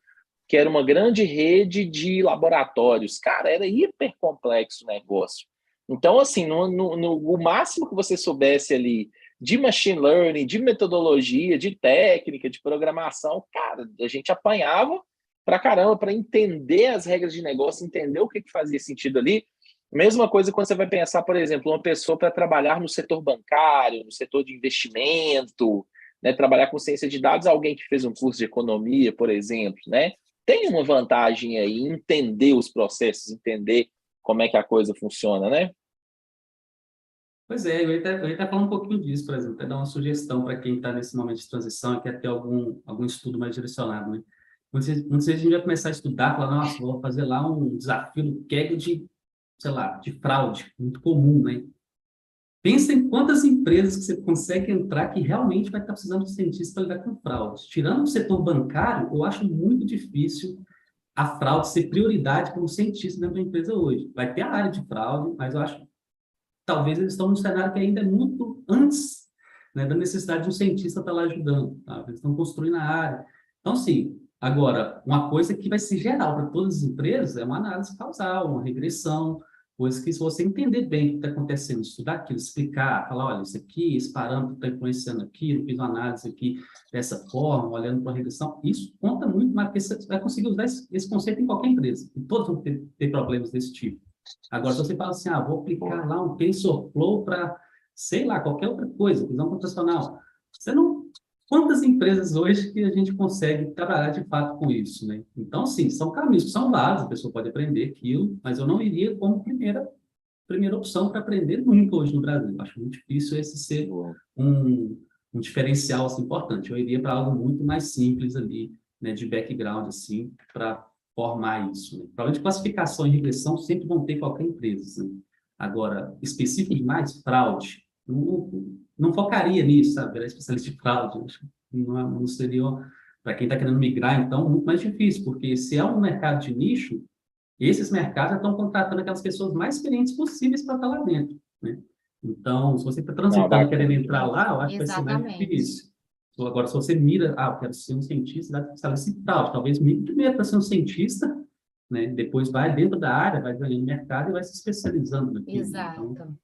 que era uma grande rede de laboratórios. Cara, era hiper complexo o negócio. Então, assim, o máximo que você soubesse ali de machine learning, de metodologia, de técnica, de programação, cara, a gente apanhava pra caramba para entender as regras de negócio, entender o que fazia sentido ali. Mesma coisa quando você vai pensar, por exemplo, uma pessoa para trabalhar no setor bancário, no setor de investimento, né, trabalhar com ciência de dados, alguém que fez um curso de economia, por exemplo, né? Tem uma vantagem aí em entender os processos, entender como é que a coisa funciona, né? pois é, eu ia até falar um pouquinho disso, por exemplo, até dar uma sugestão para quem está nesse momento de transição e quer ter algum estudo mais direcionado, né? Muitas vezes a gente vai começar a estudar, falar, nossa, vou fazer lá um desafio no Kaggle de, sei lá, de fraude, muito comum, né? Pensa em quantas empresas que você consegue entrar que realmente vai estar precisando de cientista para lidar com fraudes. Tirando o setor bancário, eu acho muito difícil a fraude ser prioridade para um cientista dentro da empresa hoje. Vai ter a área de fraude, mas eu acho talvez eles estão num cenário que ainda é muito antes, né, da necessidade de um cientista estar lá ajudando. Tá? Eles estão construindo a área. Então, sim, agora, uma coisa que vai ser geral para todas as empresas é uma análise causal, uma regressão, coisas que, se você entender bem o que está acontecendo, estudar aquilo, explicar, falar, olha, isso aqui, esse parâmetro está influenciando aquilo, fiz uma análise aqui dessa forma, olhando para a regressão, isso conta muito mais, porque você vai conseguir usar esse conceito em qualquer empresa, e todos vão ter problemas desse tipo. Agora, se você fala assim, vou aplicar lá um TensorFlow para, sei lá, qualquer outra coisa, visão computacional, você não... Quantas empresas hoje que a gente consegue trabalhar de fato com isso, né? Então, sim, são caminhos que são válidos, a pessoa pode aprender aquilo, mas eu não iria como primeira opção para aprender nunca hoje no Brasil. Eu acho muito difícil esse ser um diferencial assim, importante. Eu iria para algo muito mais simples ali, né, de background, assim, para formar isso. Né? Provavelmente classificação e regressão sempre vão ter qualquer empresa. Né? Agora, específico demais, fraude. Não focaria nisso, sabe? Virar especialista de fraude. Acho que não seria, para quem está querendo migrar, então, muito mais difícil, porque se é um mercado de nicho, esses mercados já estão contratando aquelas pessoas mais experientes possíveis para estar lá dentro. Né? Então, se você está Não, transitando, querendo bacana entrar demais. lá, eu acho que vai ser mais Exatamente. difícil. Agora, se você mira, eu quero ser um cientista da saúde tal, talvez mire primeiro para ser um cientista, né? Depois vai dentro da área, vai ganhando mercado e vai se especializando naquilo. Exato. Então,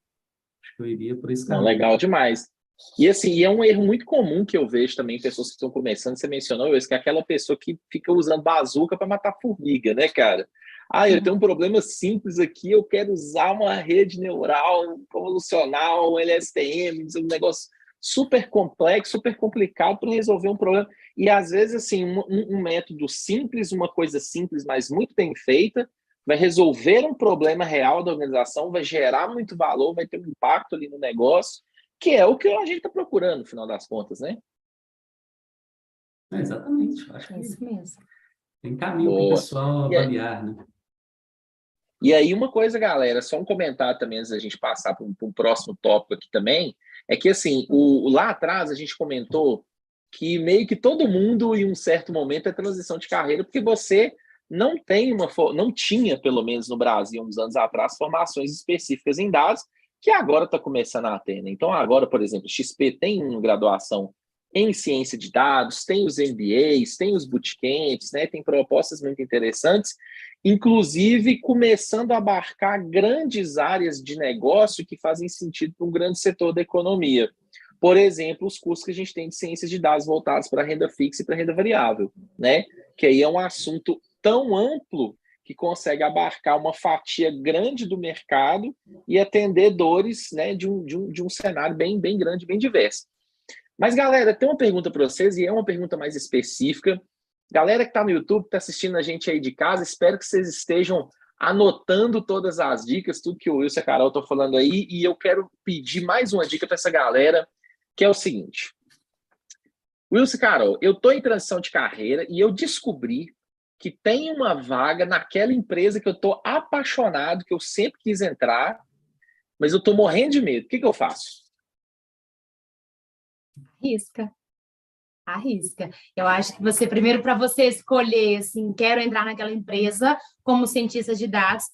acho que eu iria por esse Não, caminho. legal demais. E assim, é um erro muito comum que eu vejo também, pessoas que estão começando, você mencionou isso, que é aquela pessoa que fica usando bazuca para matar formiga, né, cara? Eu tenho um problema simples aqui, eu quero usar uma rede neural convolucional, um LSTM, um negócio super complexo, super complicado para resolver um problema. E às vezes, assim, um método simples, uma coisa simples, mas muito bem feita, vai resolver um problema real da organização, vai gerar muito valor, vai ter um impacto ali no negócio, que é o que a gente está procurando, no final das contas, né? Exatamente, acho que Isso mesmo. tem caminho para o Boa. pessoal avaliar, né? E aí, uma coisa, galera, só um comentário também antes da gente passar para um próximo tópico aqui também, é que, assim, lá atrás a gente comentou que meio que todo mundo, em um certo momento, é transição de carreira, porque você não tinha, pelo menos no Brasil, uns anos atrás, formações específicas em dados, que agora está começando a ter, né? Então, agora, por exemplo, XP tem uma graduação em ciência de dados, tem os MBAs, tem os bootcamps, né? Tem propostas muito interessantes, inclusive começando a abarcar grandes áreas de negócio que fazem sentido para um grande setor da economia. Por exemplo, os cursos que a gente tem de ciências de dados voltados para a renda fixa e para a renda variável, né? Que aí é um assunto tão amplo que consegue abarcar uma fatia grande do mercado e atender dores, né, de um cenário bem, bem grande, bem diverso. Mas, galera, tem uma pergunta para vocês, e é uma pergunta mais específica. Galera que está no YouTube, está assistindo a gente aí de casa, espero que vocês estejam anotando todas as dicas, tudo que o Wilson e a Carol estão falando aí, e eu quero pedir mais uma dica para essa galera, que é o seguinte. Wilson e Carol, eu estou em transição de carreira e eu descobri que tem uma vaga naquela empresa que eu estou apaixonado, que eu sempre quis entrar, mas eu estou morrendo de medo. O que eu faço? Arrisca. Eu acho que você, primeiro, para você escolher, assim, quero entrar naquela empresa como cientista de dados,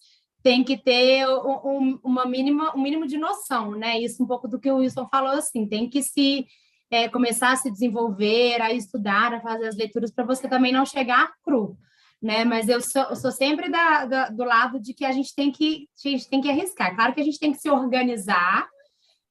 tem que ter um mínimo de noção, né? Isso um pouco do que o Wilson falou, assim, tem que começar a se desenvolver, a estudar, a fazer as leituras, para você também não chegar cru, né? Mas eu sou sempre do lado de que a gente tem que arriscar. Claro que a gente tem que se organizar,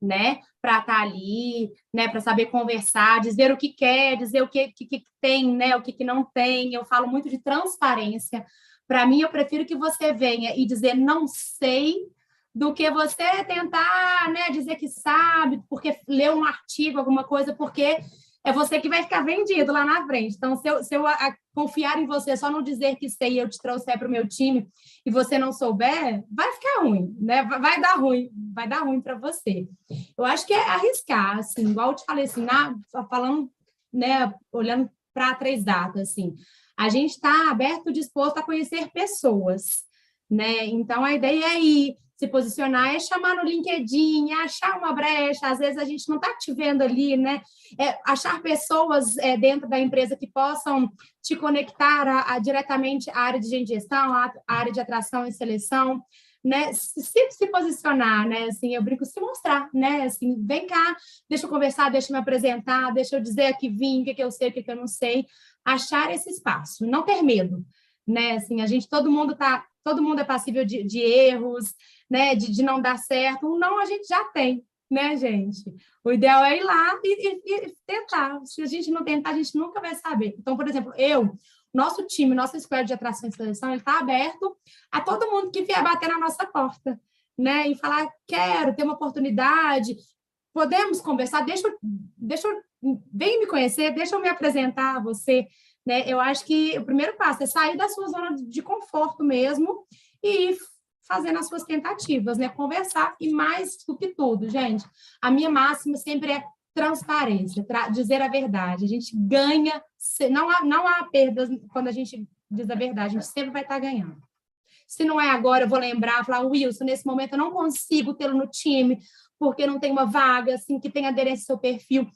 né, para estar ali, né, para saber conversar, dizer o que quer, dizer o que tem, né, o que não tem. Eu falo muito de transparência. Para mim, eu prefiro que você venha e dizer não sei, do que você tentar, né, dizer que sabe, porque leu um artigo, alguma coisa, porque é você que vai ficar vendido lá na frente. Então, se eu confiar em você, só não dizer que sei e eu te trouxer para o meu time e você não souber, vai ficar ruim, né? Vai dar ruim para você. Eu acho que é arriscar, assim, igual eu te falei, assim, falando, né, olhando para 3Data, assim, a gente está aberto, disposto a conhecer pessoas, né? Então, a ideia é ir, se posicionar, é chamar no LinkedIn, achar uma brecha, às vezes a gente não está te vendo ali, né? Achar pessoas dentro da empresa que possam te conectar diretamente à área de gestão, à área de atração e seleção, né? Se posicionar, né? Assim, eu brinco, se mostrar, né? Assim, vem cá, deixa eu conversar, deixa eu me apresentar, deixa eu dizer aqui vim, o que eu sei, o que eu não sei. Achar esse espaço, não ter medo, né? Assim, todo mundo é passível de erros, né? De não dar certo. Um não a gente já tem, né, gente? O ideal é ir lá e tentar. Se a gente não tentar, a gente nunca vai saber. Então, por exemplo, nosso time, nossa escola de atração e seleção, ele está aberto a todo mundo que vier bater na nossa porta, né? E falar, quero ter uma oportunidade, podemos conversar, vem me conhecer, deixa eu me apresentar a você, né? Eu acho que o primeiro passo é sair da sua zona de conforto mesmo e ir fazendo as suas tentativas, né? Conversar e mais do que tudo, gente, a minha máxima sempre é transparência, dizer a verdade. A gente ganha, não há perdas quando a gente diz a verdade, a gente sempre vai estar ganhando. Se não é agora, eu vou lembrar, falar, Wilson, nesse momento eu não consigo tê-lo no time, porque não tem uma vaga, assim, que tenha aderência ao seu perfil.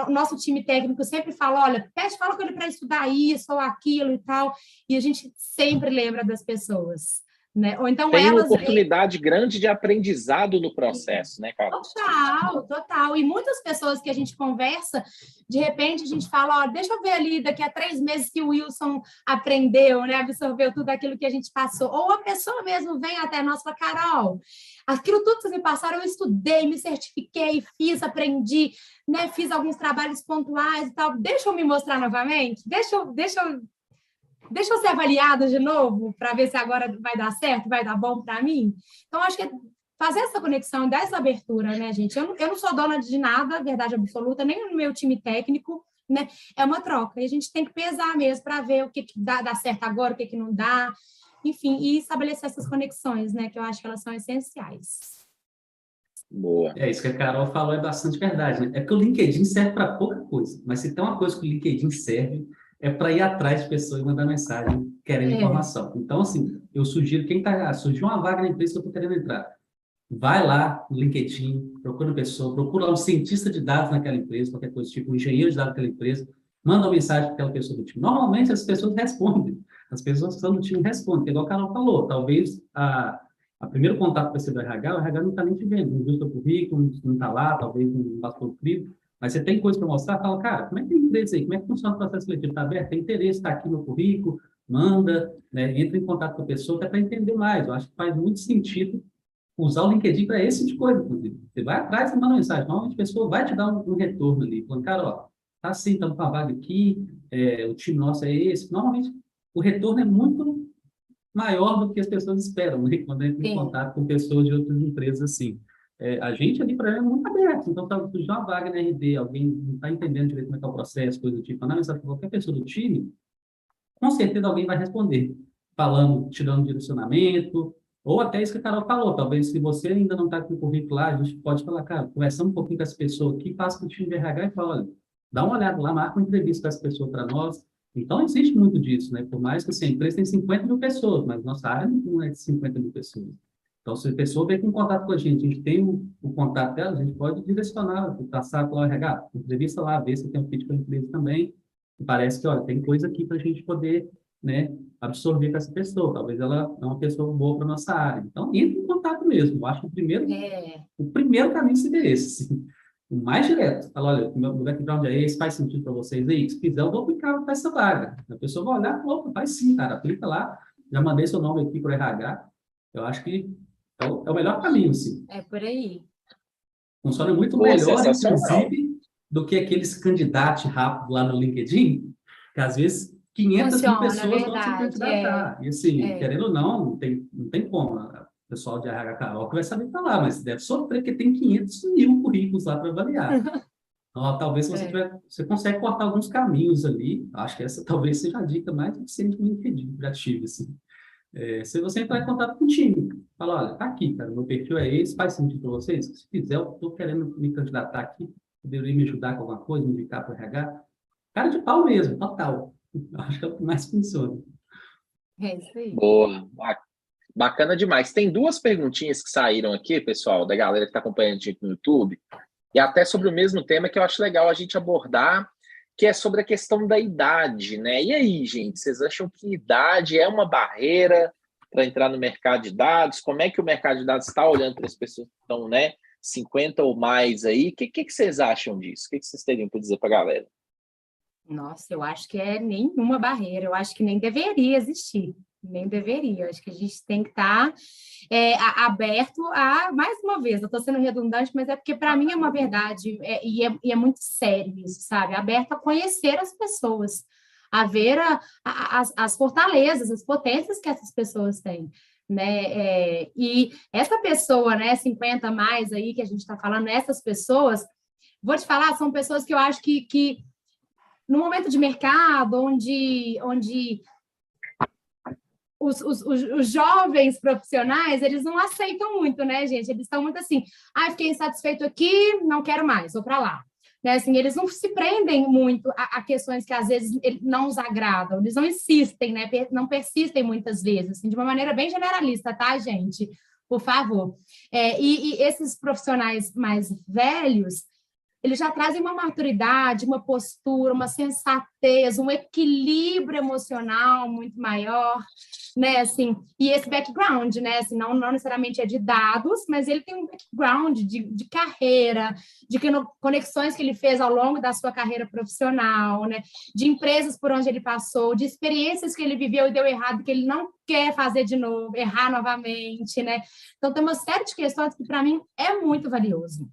Nosso time técnico sempre fala, olha, fala com ele para estudar isso ou aquilo e tal, e a gente sempre lembra das pessoas, né? Ou então Tem uma elas oportunidade grande de aprendizado no processo, né, Carol? Total, total. E muitas pessoas que a gente conversa, de repente a gente fala, ó, deixa eu ver ali daqui a 3 meses que o Wilson aprendeu, né? Absorveu tudo aquilo que a gente passou. Ou a pessoa mesmo vem até nós e fala, Carol, aquilo tudo que vocês me passaram, eu estudei, me certifiquei, fiz, aprendi, né? Fiz alguns trabalhos pontuais e tal. Deixa eu me mostrar novamente? Deixa eu ser avaliada de novo para ver se agora vai dar certo, vai dar bom para mim. Então, acho que fazer essa conexão, dar essa abertura, né, gente? Eu não sou dona de nada, verdade absoluta, nem no meu time técnico, né? É uma troca. E a gente tem que pesar mesmo para ver o que dá certo agora, o que não dá. Enfim, e estabelecer essas conexões, né? Que eu acho que elas são essenciais. Boa. Isso que a Carol falou é bastante verdade, né? É que o LinkedIn serve para pouca coisa, mas se tem uma coisa que o LinkedIn serve, é para ir atrás de pessoas e mandar mensagem querendo informação. Então, assim, eu sugiro, surgiu uma vaga na empresa que eu estou querendo entrar, vai lá no LinkedIn, procura uma pessoa, procura lá um cientista de dados naquela empresa, qualquer coisa, tipo um engenheiro de dados naquela empresa, manda uma mensagem para aquela pessoa do time. Normalmente as pessoas respondem, as pessoas que estão no time respondem, igual a Carol falou, talvez a primeiro contato vai ser do RH, o RH não está nem te vendo, não viu seu currículo, não está lá, talvez não passou o crivo, mas você tem coisa para mostrar, fala, cara, como é que tem interesse aí? Como é que funciona o processo seletivo? Está aberto? Tem interesse? Está aqui no currículo? Manda, né? Entra em contato com a pessoa, que é para entender mais. Eu acho que faz muito sentido usar o LinkedIn para esse tipo de coisa, inclusive. Você vai atrás e manda uma mensagem. Normalmente a pessoa vai te dar um retorno ali, falando, cara, ó, tá assim, estamos com a vaga aqui, o time nosso é esse. Normalmente o retorno é muito maior do que as pessoas esperam, né? Quando entra em contato com pessoas de outras empresas assim. A gente ali, para ela, é muito aberto. Então, tá surgindo uma vaga na RD, alguém não está entendendo direito como é que é o processo, coisa do tipo, mandar mensagem para qualquer pessoa do time, com certeza alguém vai responder, falando, te dando direcionamento, ou até isso que a Carol falou, talvez se você ainda não está com o currículo lá, a gente pode falar, cara, conversando um pouquinho com essa pessoa aqui, passa para o time de RH e fala, olha, dá uma olhada lá, marca uma entrevista com essa pessoa para nós. Então, existe muito disso, né? Por mais que assim, a empresa tem 50 mil pessoas, mas nossa área não é de 50 mil pessoas. Então, se a pessoa vem com contato com a gente tem o contato dela, a gente pode direcionar, passar para o RH, entrevista lá, ver se tem um fit para a empresa também. E parece que, olha, tem coisa aqui para a gente poder, né, absorver com essa pessoa. Talvez ela é uma pessoa boa para a nossa área. Então, entre em contato mesmo. Eu acho que o primeiro caminho seria esse, assim. O mais direto. Fala, olha, o meu background é esse, faz sentido para vocês aí? Se quiser, eu vou aplicar para essa vaga. A pessoa vai olhar, opa, faz sim, cara, aplica lá. Já mandei seu nome aqui para o RH. Eu acho que é o melhor caminho, sim. É por aí. Funciona muito melhor, inclusive, do que aqueles candidatos rápidos lá no LinkedIn, que às vezes 500 mil pessoas vão se candidatar. E assim, querendo ou não, não tem como. O pessoal de RH Carol que vai saber falar, mas deve sofrer, porque tem 500 mil currículos lá para avaliar. Então, talvez você consegue cortar alguns caminhos ali. Acho que essa talvez seja a dica mais eficiente do LinkedIn, que já tive, assim. Se você entrar em contato com o time, fala, olha, tá aqui, cara, meu perfil é esse, faz sentido para vocês? Se quiser, eu estou querendo me candidatar aqui, poderia me ajudar com alguma coisa, me indicar para o RH? Cara de pau mesmo, total. Acho que é o que mais funciona. É isso aí. Boa, bacana demais. Tem 2 perguntinhas que saíram aqui, pessoal, da galera que está acompanhando a gente no YouTube, e até sobre o mesmo tema que eu acho legal a gente abordar, que é sobre a questão da idade, né? E aí, gente, vocês acham que idade é uma barreira para entrar no mercado de dados? Como é que o mercado de dados está olhando para as pessoas que estão, né, 50 ou mais aí? O que vocês acham disso? O que vocês teriam para dizer para a galera? Nossa, eu acho que é nenhuma barreira, eu acho que nem deveria existir, nem deveria. Eu acho que a gente tem que estar aberto a, mais uma vez, eu estou sendo redundante, mas é porque para mim é uma verdade, e é muito sério isso, sabe? Aberto a conhecer as pessoas, a ver as fortalezas, as potências que essas pessoas têm. Né? E essa pessoa, né, 50 mais aí que a gente está falando, essas pessoas, vou te falar, são pessoas que eu acho que no momento de mercado, onde os jovens profissionais, eles não aceitam muito, né, gente? Eles estão muito assim, fiquei insatisfeito aqui, não quero mais, vou para lá. Né? Assim, eles não se prendem muito a questões que, às vezes, não os agradam, eles não insistem, né? Não persistem muitas vezes, assim, de uma maneira bem generalista, tá, gente? Por favor. E esses profissionais mais velhos, eles já trazem uma maturidade, uma postura, uma sensatez, um equilíbrio emocional muito maior, né, assim, e esse background, né, assim, não necessariamente é de dados, mas ele tem um background de carreira, de conexões que ele fez ao longo da sua carreira profissional, né, de empresas por onde ele passou, de experiências que ele viveu e deu errado, que ele não quer fazer de novo, errar novamente, né, então tem uma série de questões que para mim é muito valioso.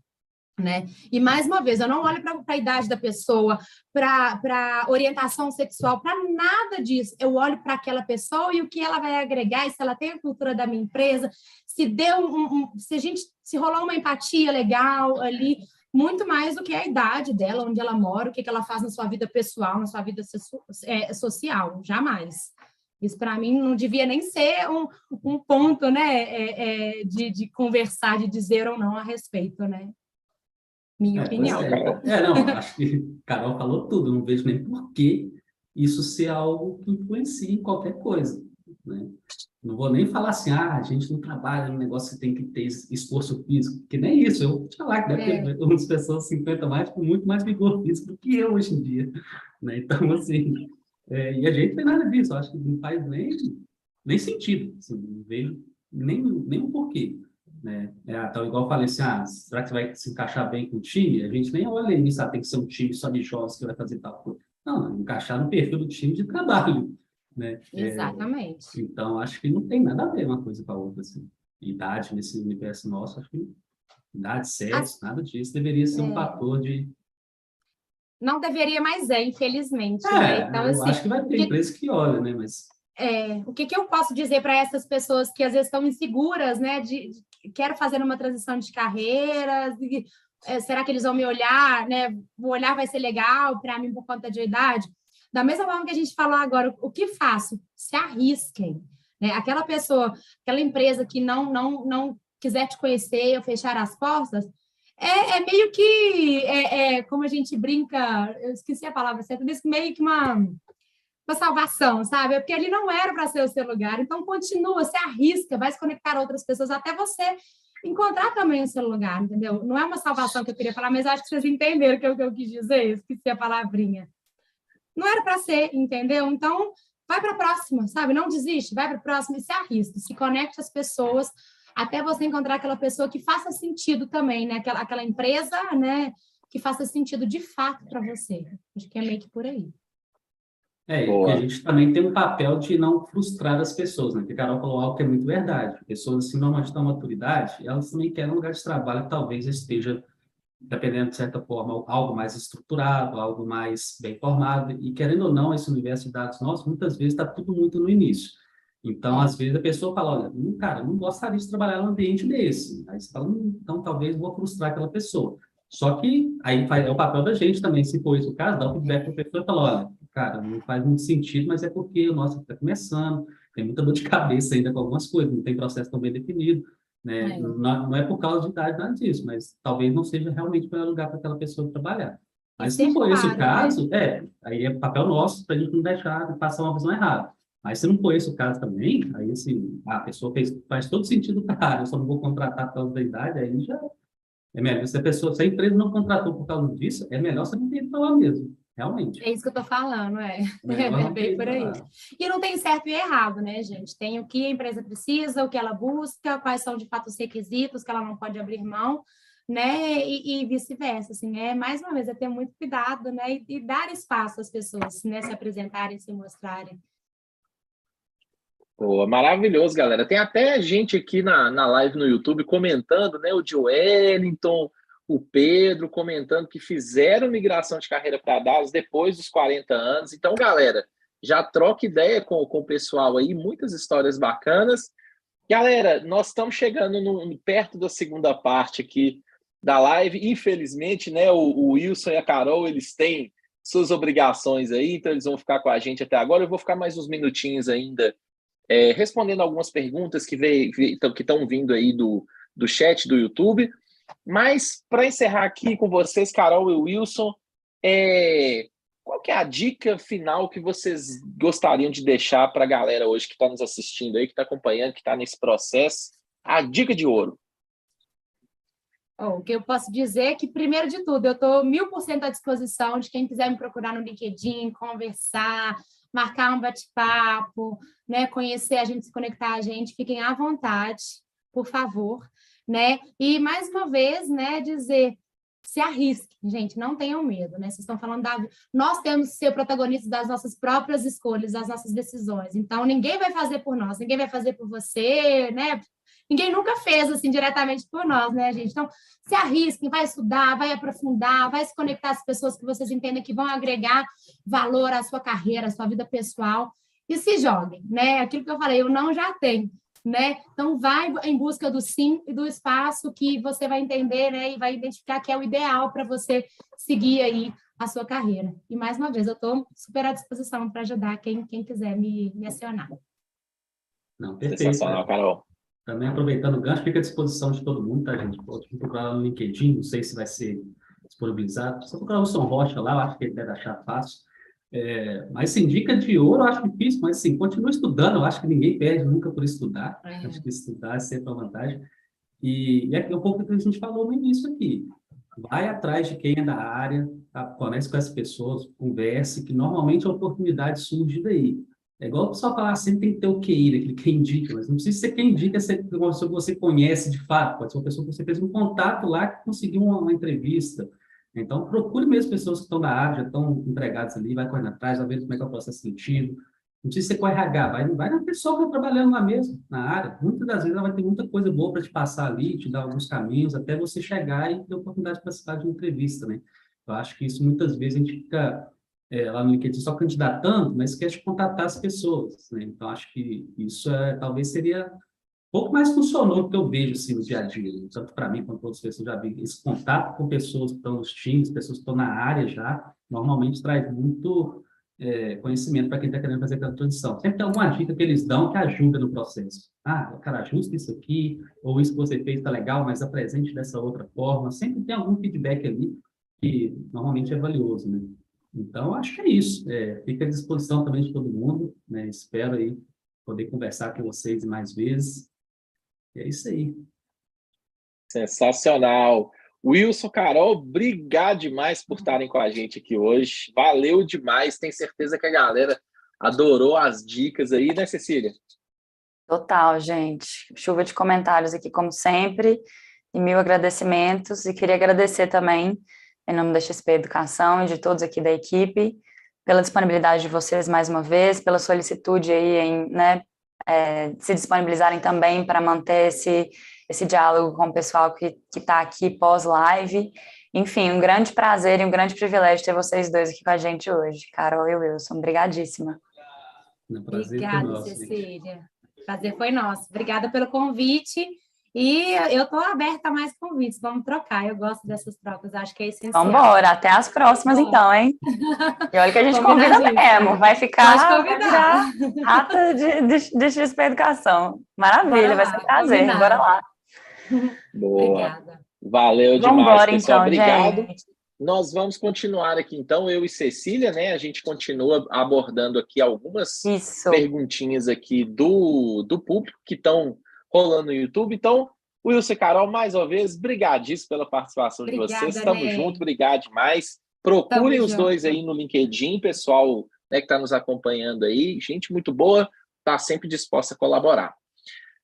Né? E, mais uma vez, eu não olho para a idade da pessoa, para orientação sexual, para nada disso. Eu olho para aquela pessoa e o que ela vai agregar, e se ela tem a cultura da minha empresa, se deu se rolou uma empatia legal ali, muito mais do que a idade dela, onde ela mora, o que ela faz na sua vida pessoal, na sua vida social, jamais. Isso, para mim, não devia nem ser um ponto, né, de conversar, de dizer ou não a respeito, né? Minha opinião. Não, acho que Carol falou tudo, não vejo nem por que isso ser algo que influencie em qualquer coisa, né? Não vou nem falar assim, a gente não trabalha no negócio que tem que ter esforço físico, porque nem isso, eu vou te falar que deve ter umas pessoas 50 mais com muito mais vigor físico do que eu hoje em dia, né? Então, assim, e a gente não tem nada disso, eu acho que não faz nem sentido, assim, não vejo nem o porquê. Né? Então, igual eu falei assim, será que você vai se encaixar bem com o time? A gente nem olha nisso, tem que ser um time só de jovens que vai fazer tal coisa. Não, encaixar no perfil do time de trabalho. Né? Exatamente. Então, acho que não tem nada a ver uma coisa com a outra. Assim. Idade nesse universo nosso, acho que idade, sexo, nada disso deveria ser um fator de... Não deveria, mas infelizmente. Né? Então, eu acho que vai ter empresa que olha, né? Mas... o que eu posso dizer para essas pessoas que às vezes estão inseguras, né? Quero fazer uma transição de carreira, será que eles vão me olhar, né? O olhar vai ser legal para mim por conta de idade? Da mesma forma que a gente falou agora, o que faço? Se arrisquem. Né? Aquela pessoa, aquela empresa que não quiser te conhecer ou fechar as portas, meio que, como a gente brinca, eu esqueci a palavra certa, meio que uma salvação, sabe? Porque ele não era para ser o seu lugar. Então, continua, se arrisca, vai se conectar a outras pessoas até você encontrar também o seu lugar, entendeu? Não é uma salvação que eu queria falar, mas acho que vocês entenderam o que eu quis dizer, esqueci a palavrinha. Não era para ser, entendeu? Então, vai para a próxima, sabe? Não desiste, vai para a próxima e se arrisca, se conecte às pessoas até você encontrar aquela pessoa que faça sentido também, né? Aquela empresa, né? Que faça sentido de fato para você. Acho que é meio que por aí. E a gente também tem um papel de não frustrar as pessoas, né? Porque a Carol falou algo que é muito verdade. Pessoas, assim, normalmente da maturidade, elas também querem um lugar de trabalho que talvez esteja, dependendo de certa forma, algo mais estruturado, algo mais bem formado. E, querendo ou não, esse universo de dados nossos, muitas vezes, está tudo muito no início. Então, às vezes, a pessoa fala, olha, cara, não gostaria de trabalhar num ambiente desse. Aí você fala, então, talvez vou frustrar aquela pessoa. Só que aí é o papel da gente também, se for esse o caso, dar um feedback para a pessoa e falar, olha, cara, não faz muito sentido, mas é porque o nosso está começando, tem muita dor de cabeça ainda com algumas coisas, não tem processo tão bem definido, né? Não é por causa de idade, nada disso, mas talvez não seja realmente o melhor lugar para aquela pessoa trabalhar. Mas se não for esse o caso, aí é papel nosso para a gente não deixar de passar uma visão errada. Mas se não for esse o caso também, aí assim, a pessoa faz todo sentido para eu só não vou contratar por causa da idade, aí já é melhor. Se a empresa não contratou por causa disso, é melhor você não ter ido para lá mesmo. Realmente. É isso que eu estou falando, é bem por aí. E não tem certo e errado, né, gente? Tem o que a empresa precisa, o que ela busca, quais são de fato os requisitos que ela não pode abrir mão, né? E vice-versa, assim, mais uma vez, ter muito cuidado, né? E dar espaço às pessoas, né, se apresentarem, se mostrarem. Maravilhoso, galera. Tem até gente aqui na live no YouTube comentando, né? O Joelinton, o Pedro comentando que fizeram migração de carreira para dados depois dos 40 anos. Então, galera, já troca ideia com o pessoal aí, muitas histórias bacanas. Galera, nós estamos chegando perto da segunda parte aqui da live. Infelizmente, né, o Wilson e a Carol, eles têm suas obrigações aí, então eles vão ficar com a gente até agora. Eu vou ficar mais uns minutinhos ainda respondendo algumas perguntas que estão vindo aí do chat do YouTube. Mas, para encerrar aqui com vocês, Carol e Wilson, qual que é a dica final que vocês gostariam de deixar para a galera hoje que está nos assistindo aí, que está acompanhando, que está nesse processo? A dica de ouro. O que eu posso dizer é que, primeiro de tudo, eu estou 1000% à disposição de quem quiser me procurar no LinkedIn, conversar, marcar um bate-papo, né? Conhecer a gente, se conectar a gente, fiquem à vontade, por favor, né? E, mais uma vez, né, dizer, se arrisquem, gente, não tenham medo, né? Vocês estão falando nós temos que ser protagonistas das nossas próprias escolhas, das nossas decisões. Então, ninguém vai fazer por nós, ninguém vai fazer por você, né? Ninguém nunca fez, assim, diretamente por nós, né, gente? Então, se arrisquem, vai estudar, vai aprofundar, vai se conectar às pessoas que vocês entendem que vão agregar valor à sua carreira, à sua vida pessoal, e se joguem, né? Aquilo que eu falei, eu não já tenho, né? Então, vai em busca do sim e do espaço que você vai entender, né? E vai identificar que é o ideal para você seguir aí a sua carreira. E, mais uma vez, eu estou super à disposição para ajudar quem quiser me acionar. Não, perfeito. Sensacional, Carol. Também aproveitando o gancho, fica à disposição de todo mundo, tá, gente? Pode procurar no LinkedIn, não sei se vai ser disponibilizado. Se procurar o Wilson Rocha lá, eu acho que ele deve achar fácil. Mas, sim, dica de ouro eu acho difícil, mas, sim, continua estudando. Eu acho que ninguém perde nunca por estudar. Acho que estudar é sempre uma vantagem. E é um pouco do que a gente falou no início aqui. Vai atrás de quem é da área, tá? Converse com essas pessoas, converse, que normalmente a oportunidade surge daí. É igual o pessoal falar, sempre tem que ter o QI, aquele quem indica, mas não precisa ser quem indica, ser uma pessoa que você conhece de fato, pode ser uma pessoa que você fez um contato lá, que conseguiu uma entrevista. Então, procure mesmo pessoas que estão na área, já estão empregadas ali, vai correndo atrás, vai ver como é que é o processo seletivo. Não precisa ser com RH, vai na pessoa que está trabalhando lá mesmo, na área. Muitas das vezes ela vai ter muita coisa boa para te passar ali, te dar alguns caminhos, até você chegar e ter oportunidade de participar de uma entrevista, né? Eu acho que isso muitas vezes a gente fica lá no LinkedIn só candidatando, mas esquece de contatar as pessoas, né? Então, acho que isso talvez seria um pouco mais funcionou do que eu vejo assim, no dia a dia, tanto para mim quanto para outras pessoas já vi. Esse contato com pessoas que estão nos times, pessoas que estão na área já, normalmente traz muito conhecimento para quem está querendo fazer aquela transição. Sempre tem alguma dica que eles dão que ajuda no processo. Cara, ajusta isso aqui, ou isso que você fez está legal, mas apresente dessa outra forma. Sempre tem algum feedback ali que normalmente é valioso, né? Então, acho que é isso. Fica à disposição também de todo mundo, né? Espero aí poder conversar com vocês mais vezes. E é isso aí. Sensacional. Wilson, Carol, obrigado demais por estarem com a gente aqui hoje. Valeu demais. Tenho certeza que a galera adorou as dicas aí, né, Cecília? Total, gente. Chuva de comentários aqui, como sempre. E mil agradecimentos. E queria agradecer também, em nome da XP Educação e de todos aqui da equipe, pela disponibilidade de vocês mais uma vez, pela solicitude aí em, né, se disponibilizarem também para manter esse diálogo com o pessoal que está aqui pós-live. Enfim, um grande prazer e um grande privilégio ter vocês dois aqui com a gente hoje, Carol e Wilson. Obrigadíssima. Obrigada, Cecília. Prazer foi nosso. Obrigada pelo convite. E eu estou aberta a mais convites. Vamos trocar. Eu gosto dessas trocas. Acho que é essencial. Vamos embora. Até as próximas, então, hein? E olha que a gente convida mesmo. Vai ficar rata de XP Educação. Maravilha, vai ser um prazer. Combinado. Bora lá. Boa. Obrigada. Valeu demais, embora, pessoal. Então, obrigado. Gente. Nós vamos continuar aqui, então, eu e Cecília, né? A gente continua abordando aqui algumas perguntinhas aqui do público que estão rolando no YouTube. Então, Wilson e Carol, mais uma vez, brigadíssimo pela participação de vocês. Estamos juntos, obrigado demais. Procurem os dois aí no LinkedIn, pessoal, né, que está nos acompanhando aí. Gente muito boa, está sempre disposta a colaborar.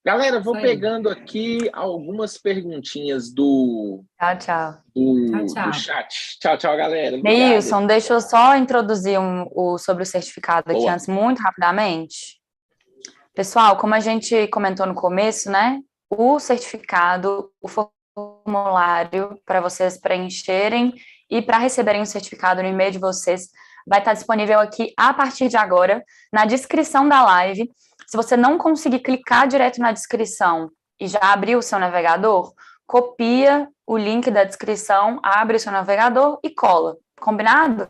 Galera, vou pegando aqui algumas perguntinhas do chat. Tchau, galera. Neilson, deixa eu só introduzir sobre o certificado aqui antes, muito rapidamente. Pessoal, como a gente comentou no começo, né? O certificado, o formulário para vocês preencherem e para receberem o certificado no e-mail de vocês vai estar disponível aqui a partir de agora, na descrição da live. Se você não conseguir clicar direto na descrição e já abrir o seu navegador, copia o link da descrição, abre o seu navegador e cola. Combinado?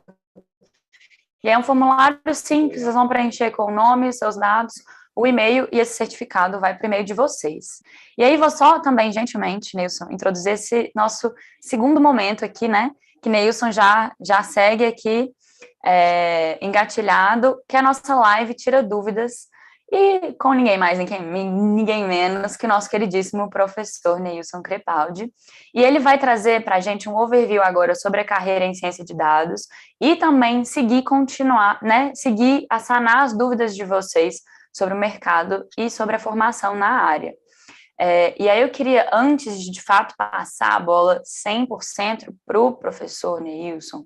E é um formulário simples, vocês vão preencher com o nome, seus dados, o e-mail, e esse certificado vai para o e-mail de vocês. E aí vou só também, gentilmente, Neilson, introduzir esse nosso segundo momento aqui, né? Que Neilson já segue aqui engatilhado, que é a nossa live Tira Dúvidas. e com ninguém mais, ninguém menos que o nosso queridíssimo professor Neilson Crepaldi. E ele vai trazer para a gente um overview agora sobre a carreira em ciência de dados e também seguir a sanar as dúvidas de vocês sobre o mercado e sobre a formação na área. E aí eu queria, antes de fato passar a bola 100% para o professor Neilson,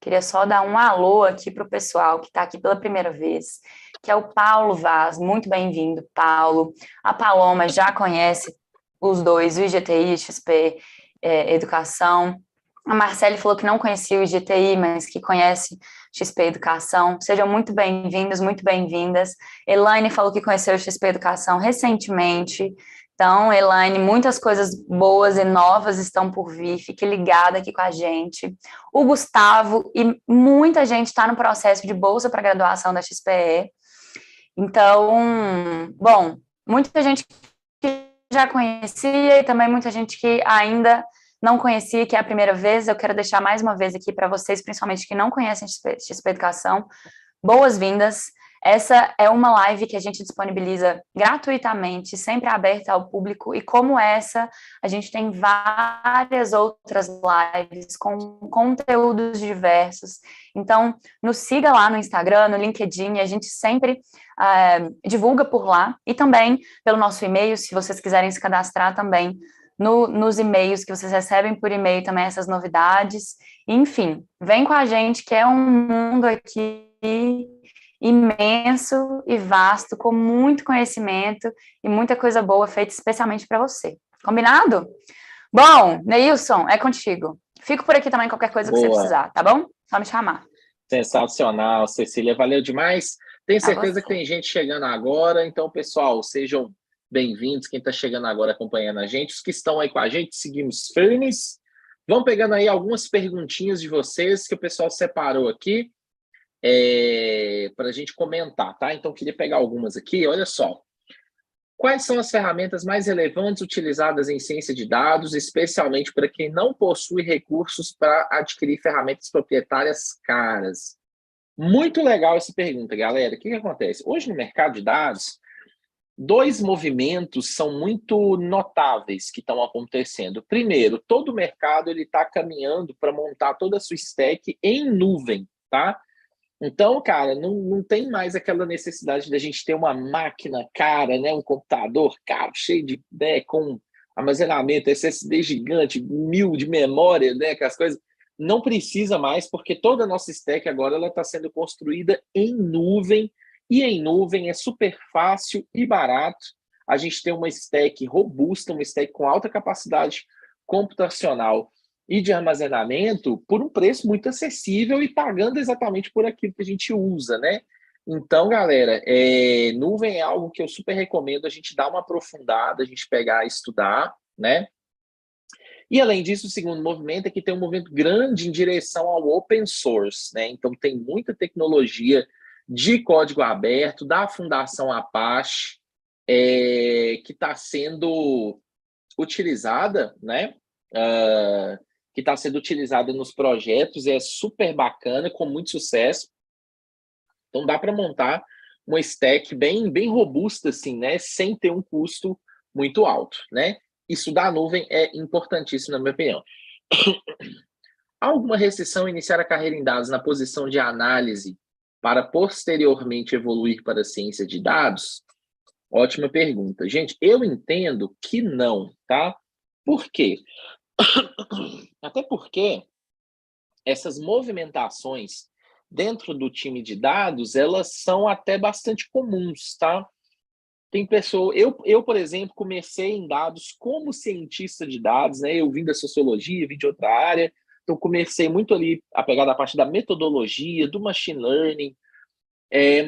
queria só dar um alô aqui para o pessoal que está aqui pela primeira vez, que é o Paulo Vaz. Muito bem-vindo, Paulo. A Paloma já conhece os dois, o IGTI, XP Educação. A Marcele falou que não conhecia o IGTI, mas que conhece XP Educação. Sejam muito bem-vindos, muito bem-vindas. Elaine falou que conheceu o XP Educação recentemente. Então, Elaine, muitas coisas boas e novas estão por vir, fique ligada aqui com a gente. O Gustavo e muita gente está no processo de bolsa para graduação da XPE. Então, bom, muita gente que já conhecia e também muita gente que ainda não conhecia, que é a primeira vez. Eu quero deixar mais uma vez aqui para vocês, principalmente que não conhecem XP Educação, boas-vindas. Essa é uma live que a gente disponibiliza gratuitamente, sempre aberta ao público, e como essa, a gente tem várias outras lives com conteúdos diversos. Então, nos siga lá no Instagram, no LinkedIn, a gente sempre divulga por lá, e também pelo nosso e-mail, se vocês quiserem se cadastrar também, nos e-mails que vocês recebem por e-mail também essas novidades. Enfim, vem com a gente, que é um mundo aqui imenso e vasto, com muito conhecimento e muita coisa boa feita especialmente para você. Combinado? Bom, Neilson, é contigo. Fico por aqui também, qualquer coisa que você precisar, tá bom? Só me chamar. Sensacional, Cecília, valeu demais. Tenho certeza que tem gente chegando agora, então, pessoal, sejam bem-vindos, quem está chegando agora acompanhando a gente, os que estão aí com a gente, seguimos firmes. Vão pegando aí algumas perguntinhas de vocês que o pessoal separou aqui, para a gente comentar, tá? Então, queria pegar algumas aqui. Olha só. Quais são as ferramentas mais relevantes utilizadas em ciência de dados, especialmente para quem não possui recursos para adquirir ferramentas proprietárias caras? Muito legal essa pergunta, galera. O que acontece? Hoje, no mercado de dados, dois movimentos são muito notáveis que estão acontecendo. Primeiro, todo o mercado está caminhando para montar toda a sua stack em nuvem, tá? Então, cara, não tem mais aquela necessidade da gente ter uma máquina cara, né? Um computador caro, cheio de, né, com armazenamento, SSD gigante, 1000 de memória, né? Que as coisas não precisa mais, porque toda a nossa stack agora ela está sendo construída em nuvem, e em nuvem é super fácil e barato a gente ter uma stack robusta, uma stack com alta capacidade computacional e de armazenamento por um preço muito acessível e pagando exatamente por aquilo que a gente usa, né? Então, galera, nuvem é algo que eu super recomendo a gente dar uma aprofundada, a gente pegar e estudar, né? E, além disso, o segundo movimento é que tem um movimento grande em direção ao open source, né? Então, tem muita tecnologia de código aberto, da Fundação Apache, que está sendo utilizada, né? Que está sendo utilizada nos projetos, é super bacana, com muito sucesso. Então, dá para montar uma stack bem robusta, assim, né? Sem ter um custo muito alto, né? Isso da nuvem é importantíssimo, na minha opinião. Há alguma restrição em iniciar a carreira em dados na posição de análise para posteriormente evoluir para a ciência de dados? Ótima pergunta. Gente, eu entendo que não, tá? Por quê? Até porque essas movimentações dentro do time de dados, elas são até bastante comuns, tá? Tem pessoa, eu, por exemplo, comecei em dados como cientista de dados, né? Eu vim da sociologia, vim de outra área, então comecei muito ali a pegar da parte da metodologia, do machine learning,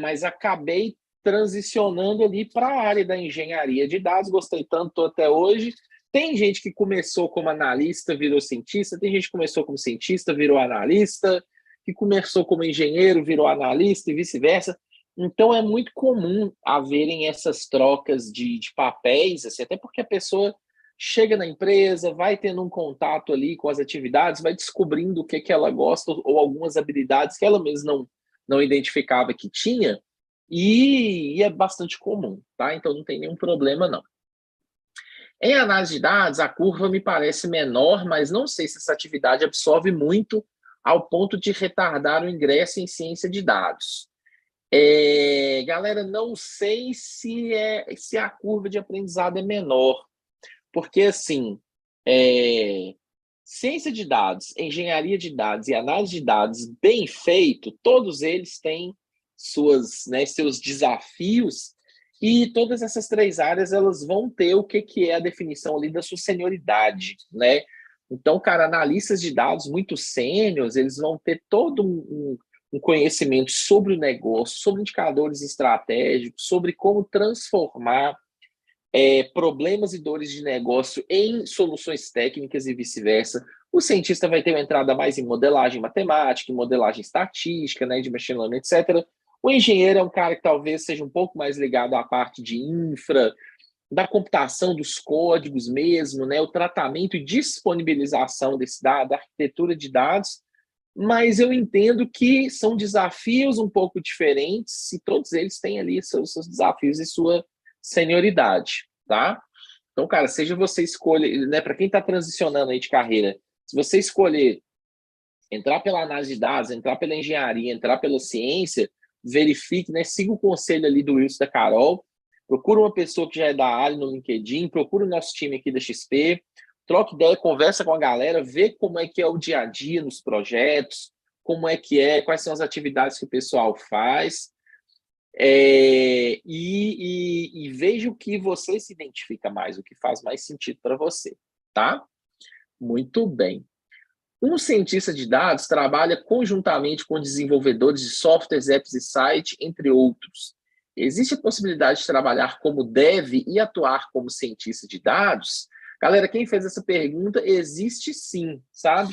mas acabei transicionando ali para a área da engenharia de dados, gostei tanto até hoje. Tem gente que começou como analista, virou cientista, tem gente que começou como cientista, virou analista, que começou como engenheiro, virou analista e vice-versa. Então, é muito comum haverem essas trocas de papéis, assim, até porque a pessoa chega na empresa, vai tendo um contato ali com as atividades, vai descobrindo o que ela gosta ou algumas habilidades que ela mesma não identificava que tinha, e é bastante comum, tá? Então não tem nenhum problema, não. Em análise de dados, a curva me parece menor, mas não sei se essa atividade absorve muito ao ponto de retardar o ingresso em ciência de dados. Galera, não sei se a curva de aprendizado é menor, porque, assim, ciência de dados, engenharia de dados e análise de dados bem feito, todos eles têm seus desafios, e todas essas três áreas elas vão ter o que é a definição ali da sua senioridade, né? Então, cara, analistas de dados muito sêniores, eles vão ter todo um conhecimento sobre o negócio, sobre indicadores estratégicos, sobre como transformar problemas e dores de negócio em soluções técnicas e vice-versa. O cientista vai ter uma entrada mais em modelagem matemática, em modelagem estatística, né, de machine learning, etc. O engenheiro é um cara que talvez seja um pouco mais ligado à parte de infra, da computação dos códigos mesmo, né, o tratamento e disponibilização desse dado, a arquitetura de dados, mas eu entendo que são desafios um pouco diferentes e todos eles têm ali seus desafios e sua senioridade, tá? Então, cara, seja você escolher, né, para quem está transicionando aí de carreira, se você escolher entrar pela análise de dados, entrar pela engenharia, entrar pela ciência, verifique, né, siga o conselho ali do Wilson, da Carol, procura uma pessoa que já é da área no LinkedIn, procura o nosso time aqui da XP, troca ideia, conversa com a galera, vê como é que é o dia a dia nos projetos, como é que é, quais são as atividades que o pessoal faz, e veja o que você se identifica mais, o que faz mais sentido para você, tá? Muito bem. Um cientista de dados trabalha conjuntamente com desenvolvedores de softwares, apps e sites, entre outros. Existe a possibilidade de trabalhar como dev e atuar como cientista de dados? Galera, quem fez essa pergunta, existe sim, sabe?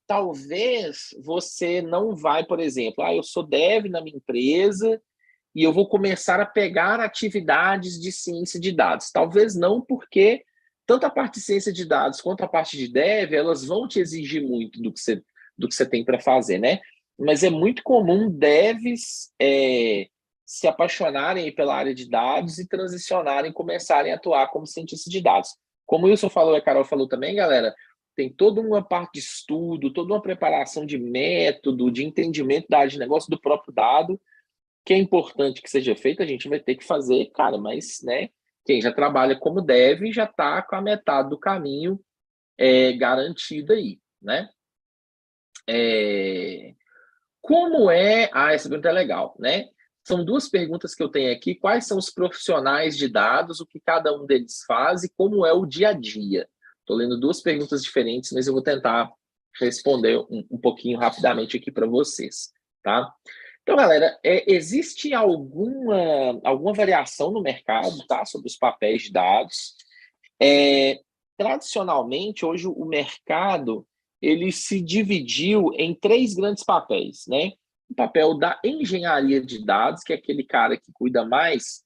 Talvez você não vai, por exemplo, eu sou dev na minha empresa e eu vou começar a pegar atividades de ciência de dados. Talvez não, porque tanto a parte de ciência de dados quanto a parte de dev, elas vão te exigir muito do que você tem para fazer, né? Mas é muito comum devs se apaixonarem pela área de dados e transicionarem, começarem a atuar como cientista de dados. Como o Wilson falou e a Carol falou também, galera, tem toda uma parte de estudo, toda uma preparação de método, de entendimento da área de negócio do próprio dado, que é importante que seja feito, a gente vai ter que fazer, cara, mas, né, quem já trabalha como deve já está com a metade do caminho garantido aí, né? Como é... essa pergunta é legal, né? São duas perguntas que eu tenho aqui. Quais são os profissionais de dados, o que cada um deles faz e como é o dia a dia? Estou lendo duas perguntas diferentes, mas eu vou tentar responder um pouquinho rapidamente aqui para vocês, tá? Então, galera, existe alguma variação no mercado, tá, sobre os papéis de dados. Tradicionalmente, hoje o mercado ele se dividiu em três grandes papéis, né? O papel da engenharia de dados, que é aquele cara que cuida mais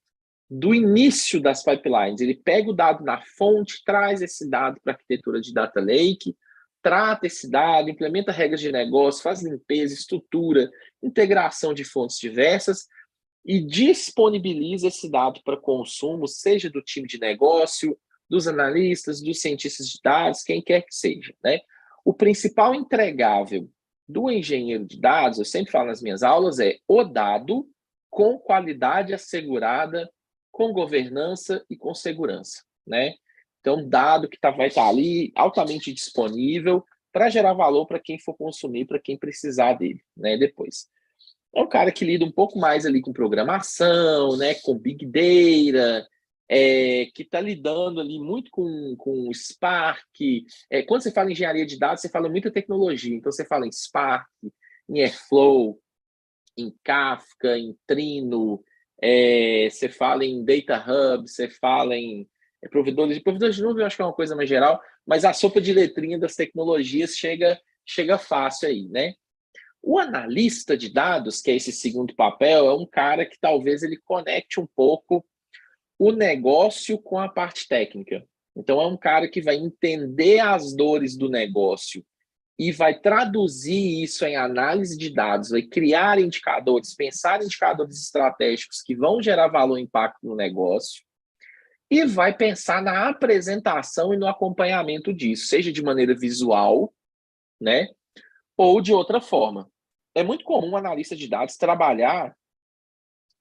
do início das pipelines. Ele pega o dado na fonte, traz esse dado para a arquitetura de data lake, trata esse dado, implementa regras de negócio, faz limpeza, estrutura, integração de fontes diversas e disponibiliza esse dado para consumo, seja do time de negócio, dos analistas, dos cientistas de dados, quem quer que seja, né? O principal entregável do engenheiro de dados, eu sempre falo nas minhas aulas, é o dado com qualidade assegurada, com governança e com segurança, né? Então, dado que vai estar ali altamente disponível para gerar valor para quem for consumir, para quem precisar dele, né? Depois. É um cara que lida um pouco mais ali com programação, né? Com Big Data, que está lidando ali muito com Spark. Quando você fala em engenharia de dados, você fala muita tecnologia. Então, você fala em Spark, em Airflow, em Kafka, em Trino, você fala em Data Hub, você fala em provedores de nuvem, eu acho que é uma coisa mais geral, mas a sopa de letrinha das tecnologias chega fácil aí, né? O analista de dados, que é esse segundo papel, é um cara que talvez ele conecte um pouco o negócio com a parte técnica. Então, é um cara que vai entender as dores do negócio e vai traduzir isso em análise de dados, vai criar indicadores, pensar em indicadores estratégicos que vão gerar valor e impacto no negócio, e vai pensar na apresentação e no acompanhamento disso, seja de maneira visual, né, ou de outra forma. É muito comum um analista de dados trabalhar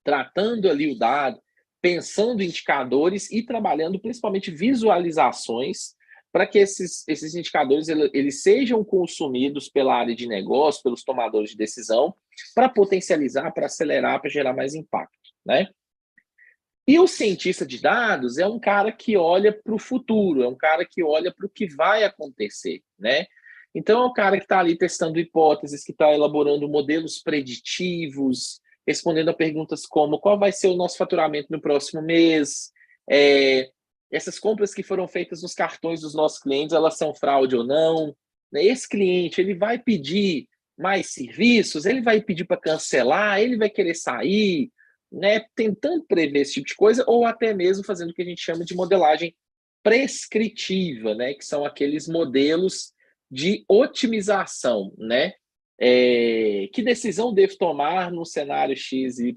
tratando ali o dado, pensando em indicadores e trabalhando principalmente visualizações para que esses indicadores eles sejam consumidos pela área de negócio, pelos tomadores de decisão, para potencializar, para acelerar, para gerar mais impacto, né? E o cientista de dados é um cara que olha para o futuro, é um cara que olha para o que vai acontecer, né? Então, é um cara que está ali testando hipóteses, que está elaborando modelos preditivos, respondendo a perguntas como qual vai ser o nosso faturamento no próximo mês, essas compras que foram feitas nos cartões dos nossos clientes, elas são fraude ou não, né? Esse cliente, ele vai pedir mais serviços, ele vai pedir para cancelar, ele vai querer sair, né? Tentando prever esse tipo de coisa, ou até mesmo fazendo o que a gente chama de modelagem prescritiva, né? Que são aqueles modelos de otimização, né? Que decisão devo tomar no cenário X, Y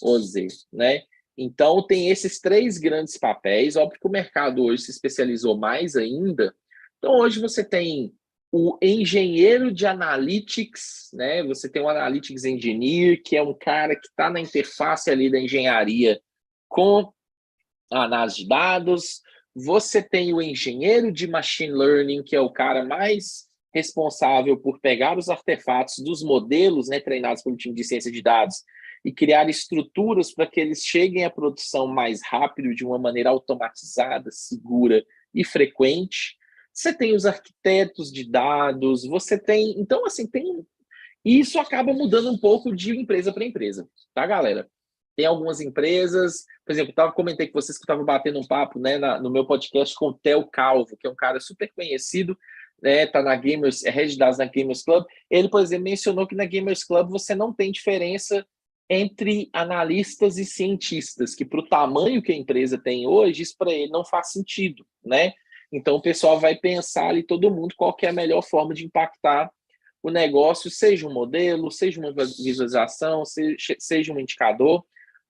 ou Z, né? Então, tem esses 3 grandes papéis. Óbvio que o mercado hoje se especializou mais ainda. Então, hoje você tem o engenheiro de analytics, né? Você tem o analytics engineer, que é um cara que está na interface ali da engenharia com a análise de dados. Você tem o engenheiro de machine learning, que é o cara mais responsável por pegar os artefatos dos modelos, né, treinados pelo time de ciência de dados e criar estruturas para que eles cheguem à produção mais rápido, de uma maneira automatizada, segura e frequente. Você tem os arquitetos de dados, você tem... Então, assim, tem... E isso acaba mudando um pouco de empresa para empresa, tá, galera? Tem algumas empresas... Por exemplo, eu comentei com vocês que eu estava batendo um papo, né, no meu podcast com o Theo Calvo, que é um cara super conhecido, né, tá na Gamers, é head de dados na Gamers Club. Ele, por exemplo, mencionou que na Gamers Club você não tem diferença entre analistas e cientistas, que para o tamanho que a empresa tem hoje, isso para ele não faz sentido, né? Então o pessoal vai pensar ali, todo mundo, qual que é a melhor forma de impactar o negócio, seja um modelo, seja uma visualização, seja um indicador,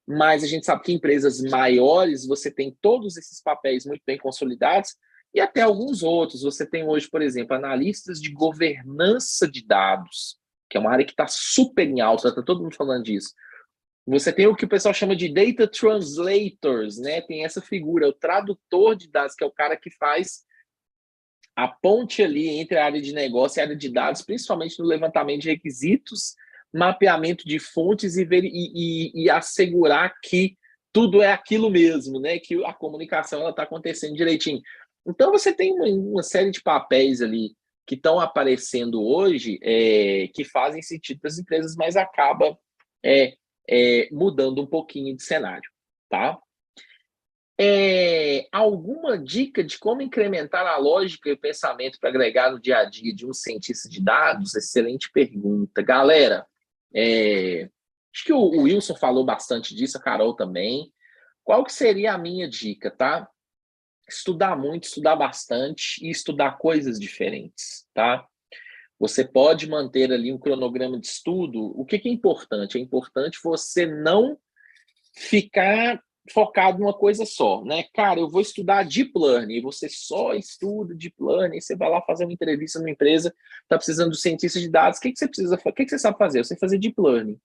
mas a gente sabe que em empresas maiores você tem todos esses papéis muito bem consolidados e até alguns outros. Você tem hoje, por exemplo, analistas de governança de dados, que é uma área que está super em alta, está todo mundo falando disso. Você tem o que o pessoal chama de data translators, né? Tem essa figura, o tradutor de dados, que é o cara que faz a ponte ali entre a área de negócio e a área de dados, principalmente no levantamento de requisitos, mapeamento de fontes e assegurar que tudo é aquilo mesmo, né? Que a comunicação está acontecendo direitinho. Então, você tem uma série de papéis ali que estão aparecendo hoje que fazem sentido para as empresas, mas acaba mudando um pouquinho de cenário, tá? Alguma dica de como incrementar a lógica e o pensamento para agregar no dia a dia de um cientista de dados? Excelente pergunta. Galera, acho que o Wilson falou bastante disso, a Carol também. Qual que seria a minha dica, tá? Estudar muito, estudar bastante e estudar coisas diferentes, tá? Você pode manter ali um cronograma de estudo. O que é importante? É importante você não ficar focado numa coisa só, né? Cara, eu vou estudar Deep Learning, e você só estuda Deep Learning, você vai lá fazer uma entrevista numa empresa, está precisando de cientista de dados, o que você precisa, o que você sabe fazer? Eu sei fazer Deep Learning.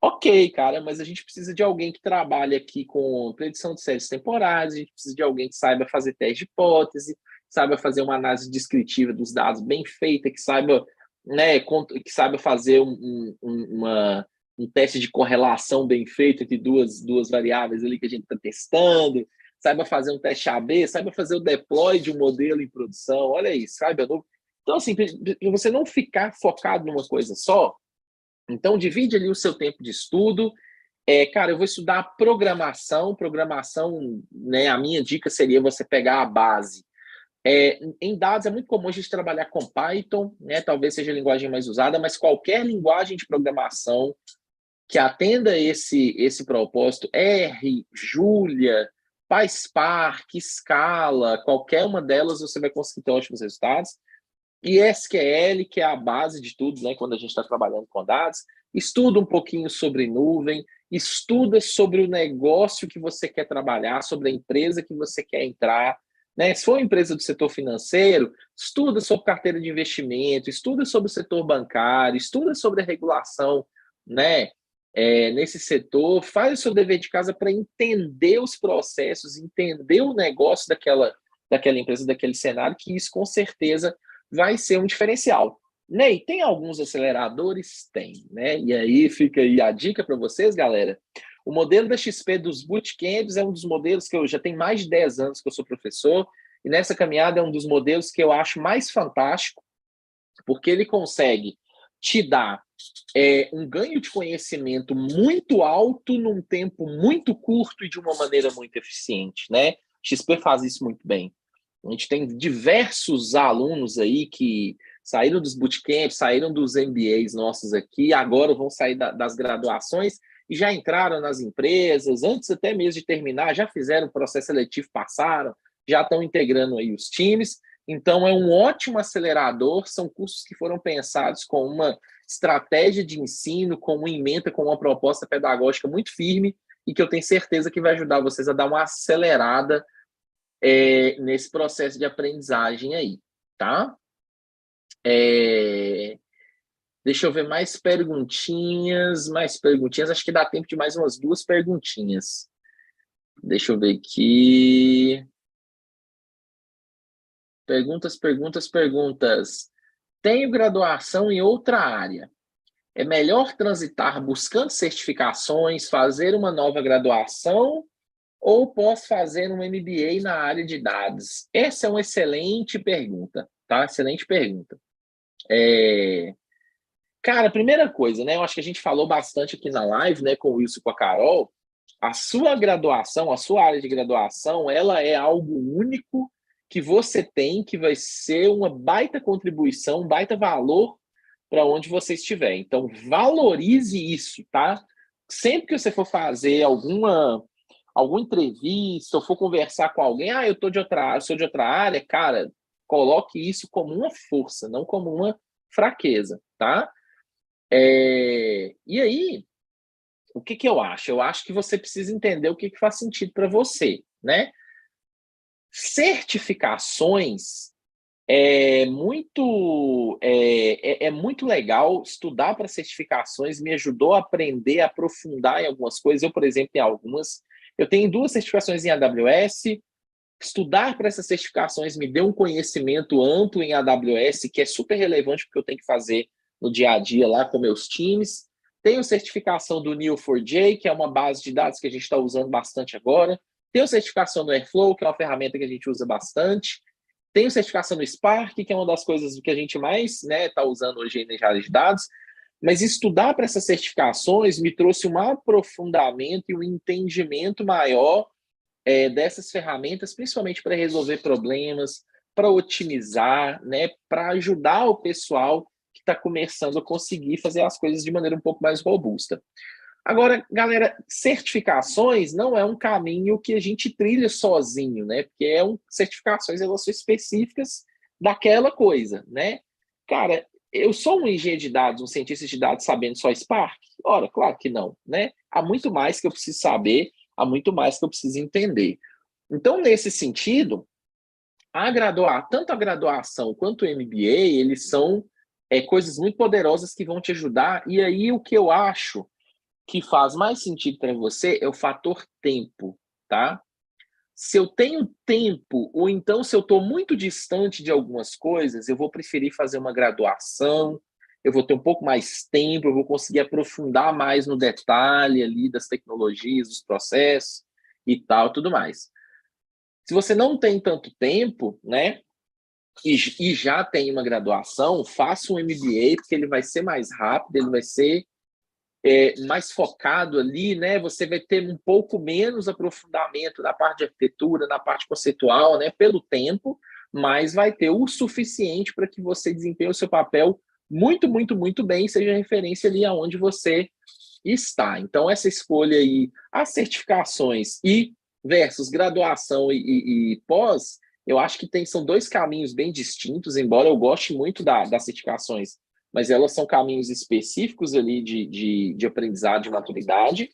Ok, cara, mas a gente precisa de alguém que trabalhe aqui com predição de séries temporais, a gente precisa de alguém que saiba fazer teste de hipótese, saiba fazer uma análise descritiva dos dados bem feita, que saiba, né, que saiba fazer um teste de correlação bem feito entre duas variáveis ali que a gente está testando, saiba fazer um teste AB, saiba fazer o deploy de um modelo em produção, olha isso, sabe? Então, assim, para você não ficar focado numa coisa só, então divide ali o seu tempo de estudo. Cara, eu vou estudar programação, né, a minha dica seria você pegar a base. Em dados é muito comum a gente trabalhar com Python, né, talvez seja a linguagem mais usada, mas qualquer linguagem de programação que atenda esse propósito, R, Julia, PySpark, Scala, qualquer uma delas você vai conseguir ter ótimos resultados. e SQL, que é a base de tudo, né, quando a gente está trabalhando com dados, estuda um pouquinho sobre nuvem, estuda sobre o negócio que você quer trabalhar, sobre a empresa que você quer entrar, né? Se for uma empresa do setor financeiro, estuda sobre carteira de investimento, estuda sobre o setor bancário, estuda sobre a regulação, né, nesse setor, faz o seu dever de casa para entender os processos, entender o negócio daquela empresa, daquele cenário, que isso com certeza vai ser um diferencial. Ney, tem alguns aceleradores? Tem, né? E aí fica aí a dica para vocês, galera. O modelo da XP dos bootcamps é um dos modelos que eu já tenho mais de 10 anos que eu sou professor, e nessa caminhada é um dos modelos que eu acho mais fantástico, porque ele consegue te dar um ganho de conhecimento muito alto num tempo muito curto e de uma maneira muito eficiente, né? XP faz isso muito bem. A gente tem diversos alunos aí que saíram dos bootcamps, saíram dos MBAs nossos aqui, agora vão sair das graduações e já entraram nas empresas, antes até mesmo de terminar, já fizeram o processo seletivo, passaram, já estão integrando aí os times. Então, é um ótimo acelerador, são cursos que foram pensados com uma estratégia de ensino, com uma ementa, com uma proposta pedagógica muito firme e que eu tenho certeza que vai ajudar vocês a dar uma acelerada nesse processo de aprendizagem aí, tá? Deixa eu ver mais perguntinhas, acho que dá tempo de mais umas 2 perguntinhas. Deixa eu ver aqui. Perguntas. Tenho graduação em outra área. É melhor transitar buscando certificações, fazer uma nova graduação, ou posso fazer um MBA na área de dados? Essa é uma excelente pergunta, tá? Excelente pergunta. Cara, primeira coisa, né? Eu acho que a gente falou bastante aqui na live, né, com o Wilson e com a Carol. A sua graduação, a sua área de graduação, ela é algo único que você tem, que vai ser uma baita contribuição, um baita valor para onde você estiver. Então, valorize isso, tá? Sempre que você for fazer alguma entrevista ou for conversar com alguém, eu sou de outra área, cara, coloque isso como uma força, não como uma fraqueza, tá? E aí, o que eu acho? Eu acho que você precisa entender o que faz sentido para você, né? Certificações é muito legal. Estudar para certificações me ajudou a aprender, a aprofundar em algumas coisas. Eu, por exemplo, em algumas. Eu tenho 2 certificações em AWS. Estudar para essas certificações me deu um conhecimento amplo em AWS, que é super relevante porque eu tenho que fazer no dia a dia lá com meus times. Tenho certificação do Neo4j, que é uma base de dados que a gente está usando bastante agora. Tenho certificação do Airflow, que é uma ferramenta que a gente usa bastante. Tenho certificação no Spark, que é uma das coisas que a gente mais está usando hoje na área de dados. Mas estudar para essas certificações me trouxe um aprofundamento e um entendimento maior dessas ferramentas, principalmente para resolver problemas, para otimizar, né, para ajudar o pessoal que está começando a conseguir fazer as coisas de maneira um pouco mais robusta. Agora, galera, certificações não é um caminho que a gente trilha sozinho, né? Porque certificações, elas são específicas daquela coisa, né? Cara, eu sou um engenheiro de dados, um cientista de dados sabendo só Spark? Ora, claro que não, né? Há muito mais que eu preciso saber, há muito mais que eu preciso entender. Então, nesse sentido, tanto a graduação quanto o MBA, eles são coisas muito poderosas que vão te ajudar. E aí, o que eu acho que faz mais sentido para você é o fator tempo, tá? Se eu tenho tempo, ou então se eu estou muito distante de algumas coisas, eu vou preferir fazer uma graduação, eu vou ter um pouco mais tempo, eu vou conseguir aprofundar mais no detalhe ali das tecnologias, dos processos e tal, tudo mais. Se você não tem tanto tempo, né, e já tem uma graduação, faça um MBA, porque ele vai ser mais rápido, ele vai ser mais focado ali, né? Você vai ter um pouco menos aprofundamento na parte de arquitetura, na parte conceitual, né? Pelo tempo, mas vai ter o suficiente para que você desempenhe o seu papel muito, muito, muito bem, seja referência ali aonde você está. Então, essa escolha aí, as certificações versus graduação e pós, eu acho que são dois caminhos bem distintos, embora eu goste muito das certificações, mas elas são caminhos específicos ali de aprendizado, de maturidade.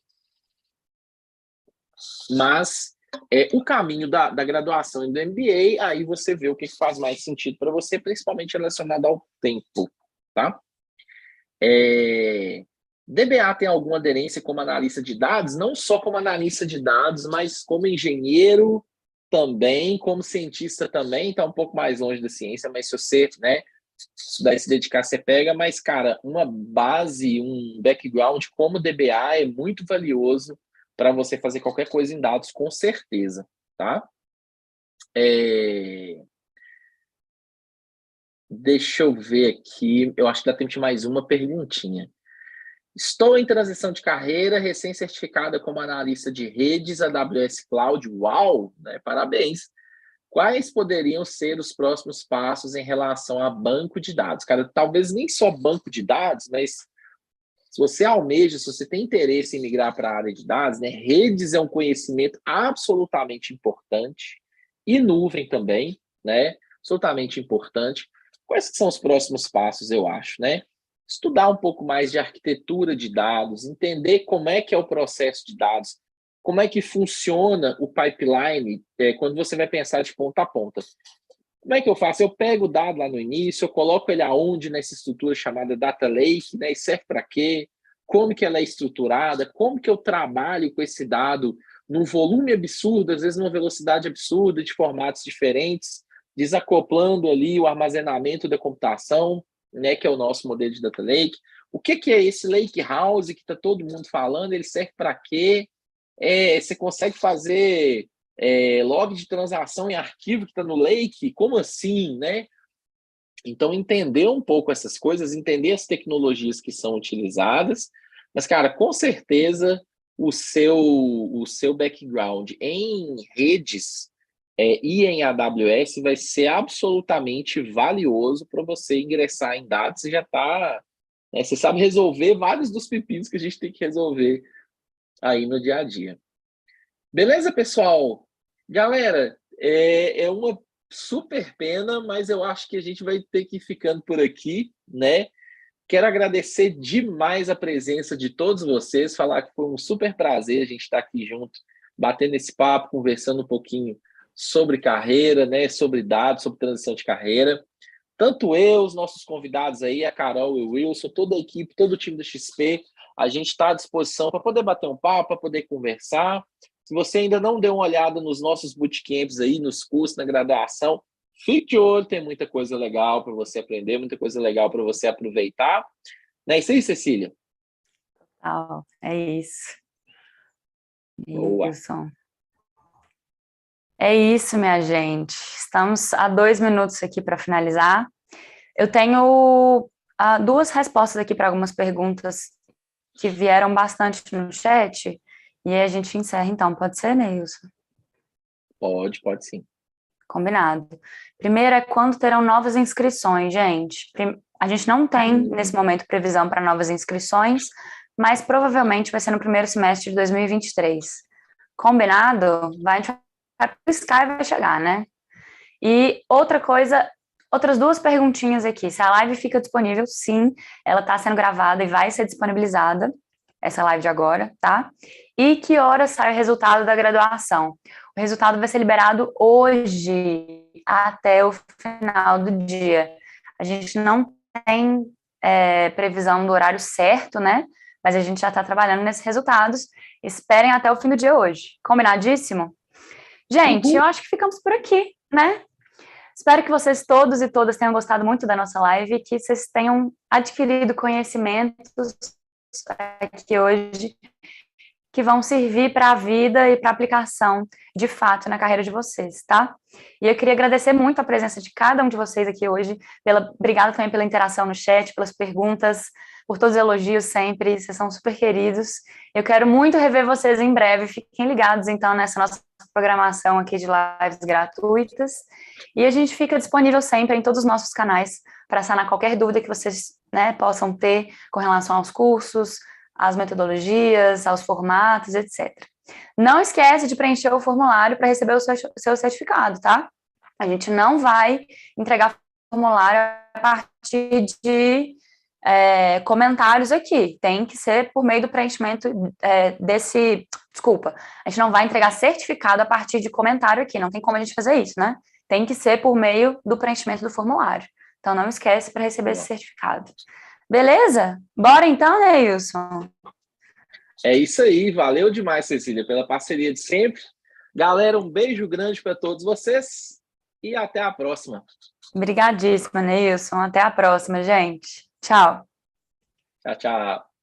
Mas o caminho da graduação e do MBA, aí você vê o que faz mais sentido para você, principalmente relacionado ao tempo, tá? DBA tem alguma aderência como analista de dados? Não só como analista de dados, mas como engenheiro também, como cientista também, está um pouco mais longe da ciência, mas se você, né, estudar e se dedicar, você pega, mas, cara, uma base, um background como DBA é muito valioso para você fazer qualquer coisa em dados, com certeza, tá? Deixa eu ver aqui, eu acho que dá tempo de mais uma perguntinha. Estou em transição de carreira, recém-certificada como analista de redes AWS Cloud. Uau, né? Parabéns. Quais poderiam ser os próximos passos em relação a banco de dados? Cara, talvez nem só banco de dados, mas se você almeja, se você tem interesse em migrar para a área de dados, né, redes é um conhecimento absolutamente importante, e nuvem também, né, absolutamente importante. Quais são os próximos passos, eu acho, né? Estudar um pouco mais de arquitetura de dados, entender como é que é o processo de dados, como é que funciona o pipeline, quando você vai pensar de ponta a ponta. Como é que eu faço? Eu pego o dado lá no início, eu coloco ele aonde nessa estrutura chamada Data Lake, né? E serve para quê? Como que ela é estruturada? Como que eu trabalho com esse dado num volume absurdo, às vezes numa velocidade absurda, de formatos diferentes, desacoplando ali o armazenamento da computação, né? Que é o nosso modelo de Data Lake. O que é esse Lake House que está todo mundo falando? Ele serve para quê? Você consegue fazer log de transação em arquivo que está no Lake? Como assim, né? Então, entender um pouco essas coisas, entender as tecnologias que são utilizadas, mas, cara, com certeza o seu background em redes e em AWS vai ser absolutamente valioso para você ingressar em dados. Você já está, né, você sabe resolver vários dos pepinos que a gente tem que resolver aí no dia a dia. Beleza, pessoal? Galera, é uma super pena, mas eu acho que a gente vai ter que ir ficando por aqui, né? Quero agradecer demais a presença de todos vocês, falar que foi um super prazer a gente estar aqui junto, batendo esse papo, conversando um pouquinho sobre carreira, né? Sobre dados, sobre transição de carreira. Tanto eu, os nossos convidados aí, a Carol e o Wilson, toda a equipe, todo o time da XP, a gente está à disposição para poder bater um papo, para poder conversar. Se você ainda não deu uma olhada nos nossos bootcamps aí, nos cursos, na graduação, fique de olho, tem muita coisa legal para você aprender, muita coisa legal para você aproveitar. Não é isso aí, Cecília? É isso. Boa. Wilson. É isso, minha gente. Estamos a 2 minutos aqui para finalizar. Eu tenho duas respostas aqui para algumas perguntas que vieram bastante no chat, e aí a gente encerra então. Pode ser, Neilson? Pode sim. Combinado. Primeiro é quando terão novas inscrições, gente. A gente não tem, nesse momento, previsão para novas inscrições, mas provavelmente vai ser no primeiro semestre de 2023. Combinado? Vai piscar e vai chegar, né? E outra coisa, outras duas perguntinhas aqui. Se a live fica disponível, sim, ela está sendo gravada e vai ser disponibilizada, essa live de agora, tá? E que horas sai o resultado da graduação? O resultado vai ser liberado hoje, até o final do dia. A gente não tem previsão do horário certo, né? Mas a gente já está trabalhando nesses resultados. Esperem até o fim do dia hoje. Combinadíssimo? Gente, eu acho que ficamos por aqui, né? Espero que vocês todos e todas tenham gostado muito da nossa live e que vocês tenham adquirido conhecimentos aqui hoje que vão servir para a vida e para a aplicação, de fato, na carreira de vocês, tá? E eu queria agradecer muito a presença de cada um de vocês aqui hoje, obrigada também pela interação no chat, pelas perguntas, por todos os elogios sempre, vocês são super queridos. Eu quero muito rever vocês em breve, fiquem ligados, então, nessa nossa programação aqui de lives gratuitas, e a gente fica disponível sempre em todos os nossos canais para sanar qualquer dúvida que vocês, né, possam ter com relação aos cursos, às metodologias, aos formatos, etc. Não esquece de preencher o formulário para receber o seu certificado, tá? A gente não vai entregar formulário a partir de comentários aqui. Tem que ser por meio do preenchimento Desculpa, a gente não vai entregar certificado a partir de comentário aqui. Não tem como a gente fazer isso, né? Tem que ser por meio do preenchimento do formulário. Então, não esquece para receber esse certificado. Beleza? Bora então, Neilson? É isso aí. Valeu demais, Cecília, pela parceria de sempre. Galera, um beijo grande para todos vocês e até a próxima. Obrigadíssima, Neilson. Até a próxima, gente. Tchau. Tchau, tchau.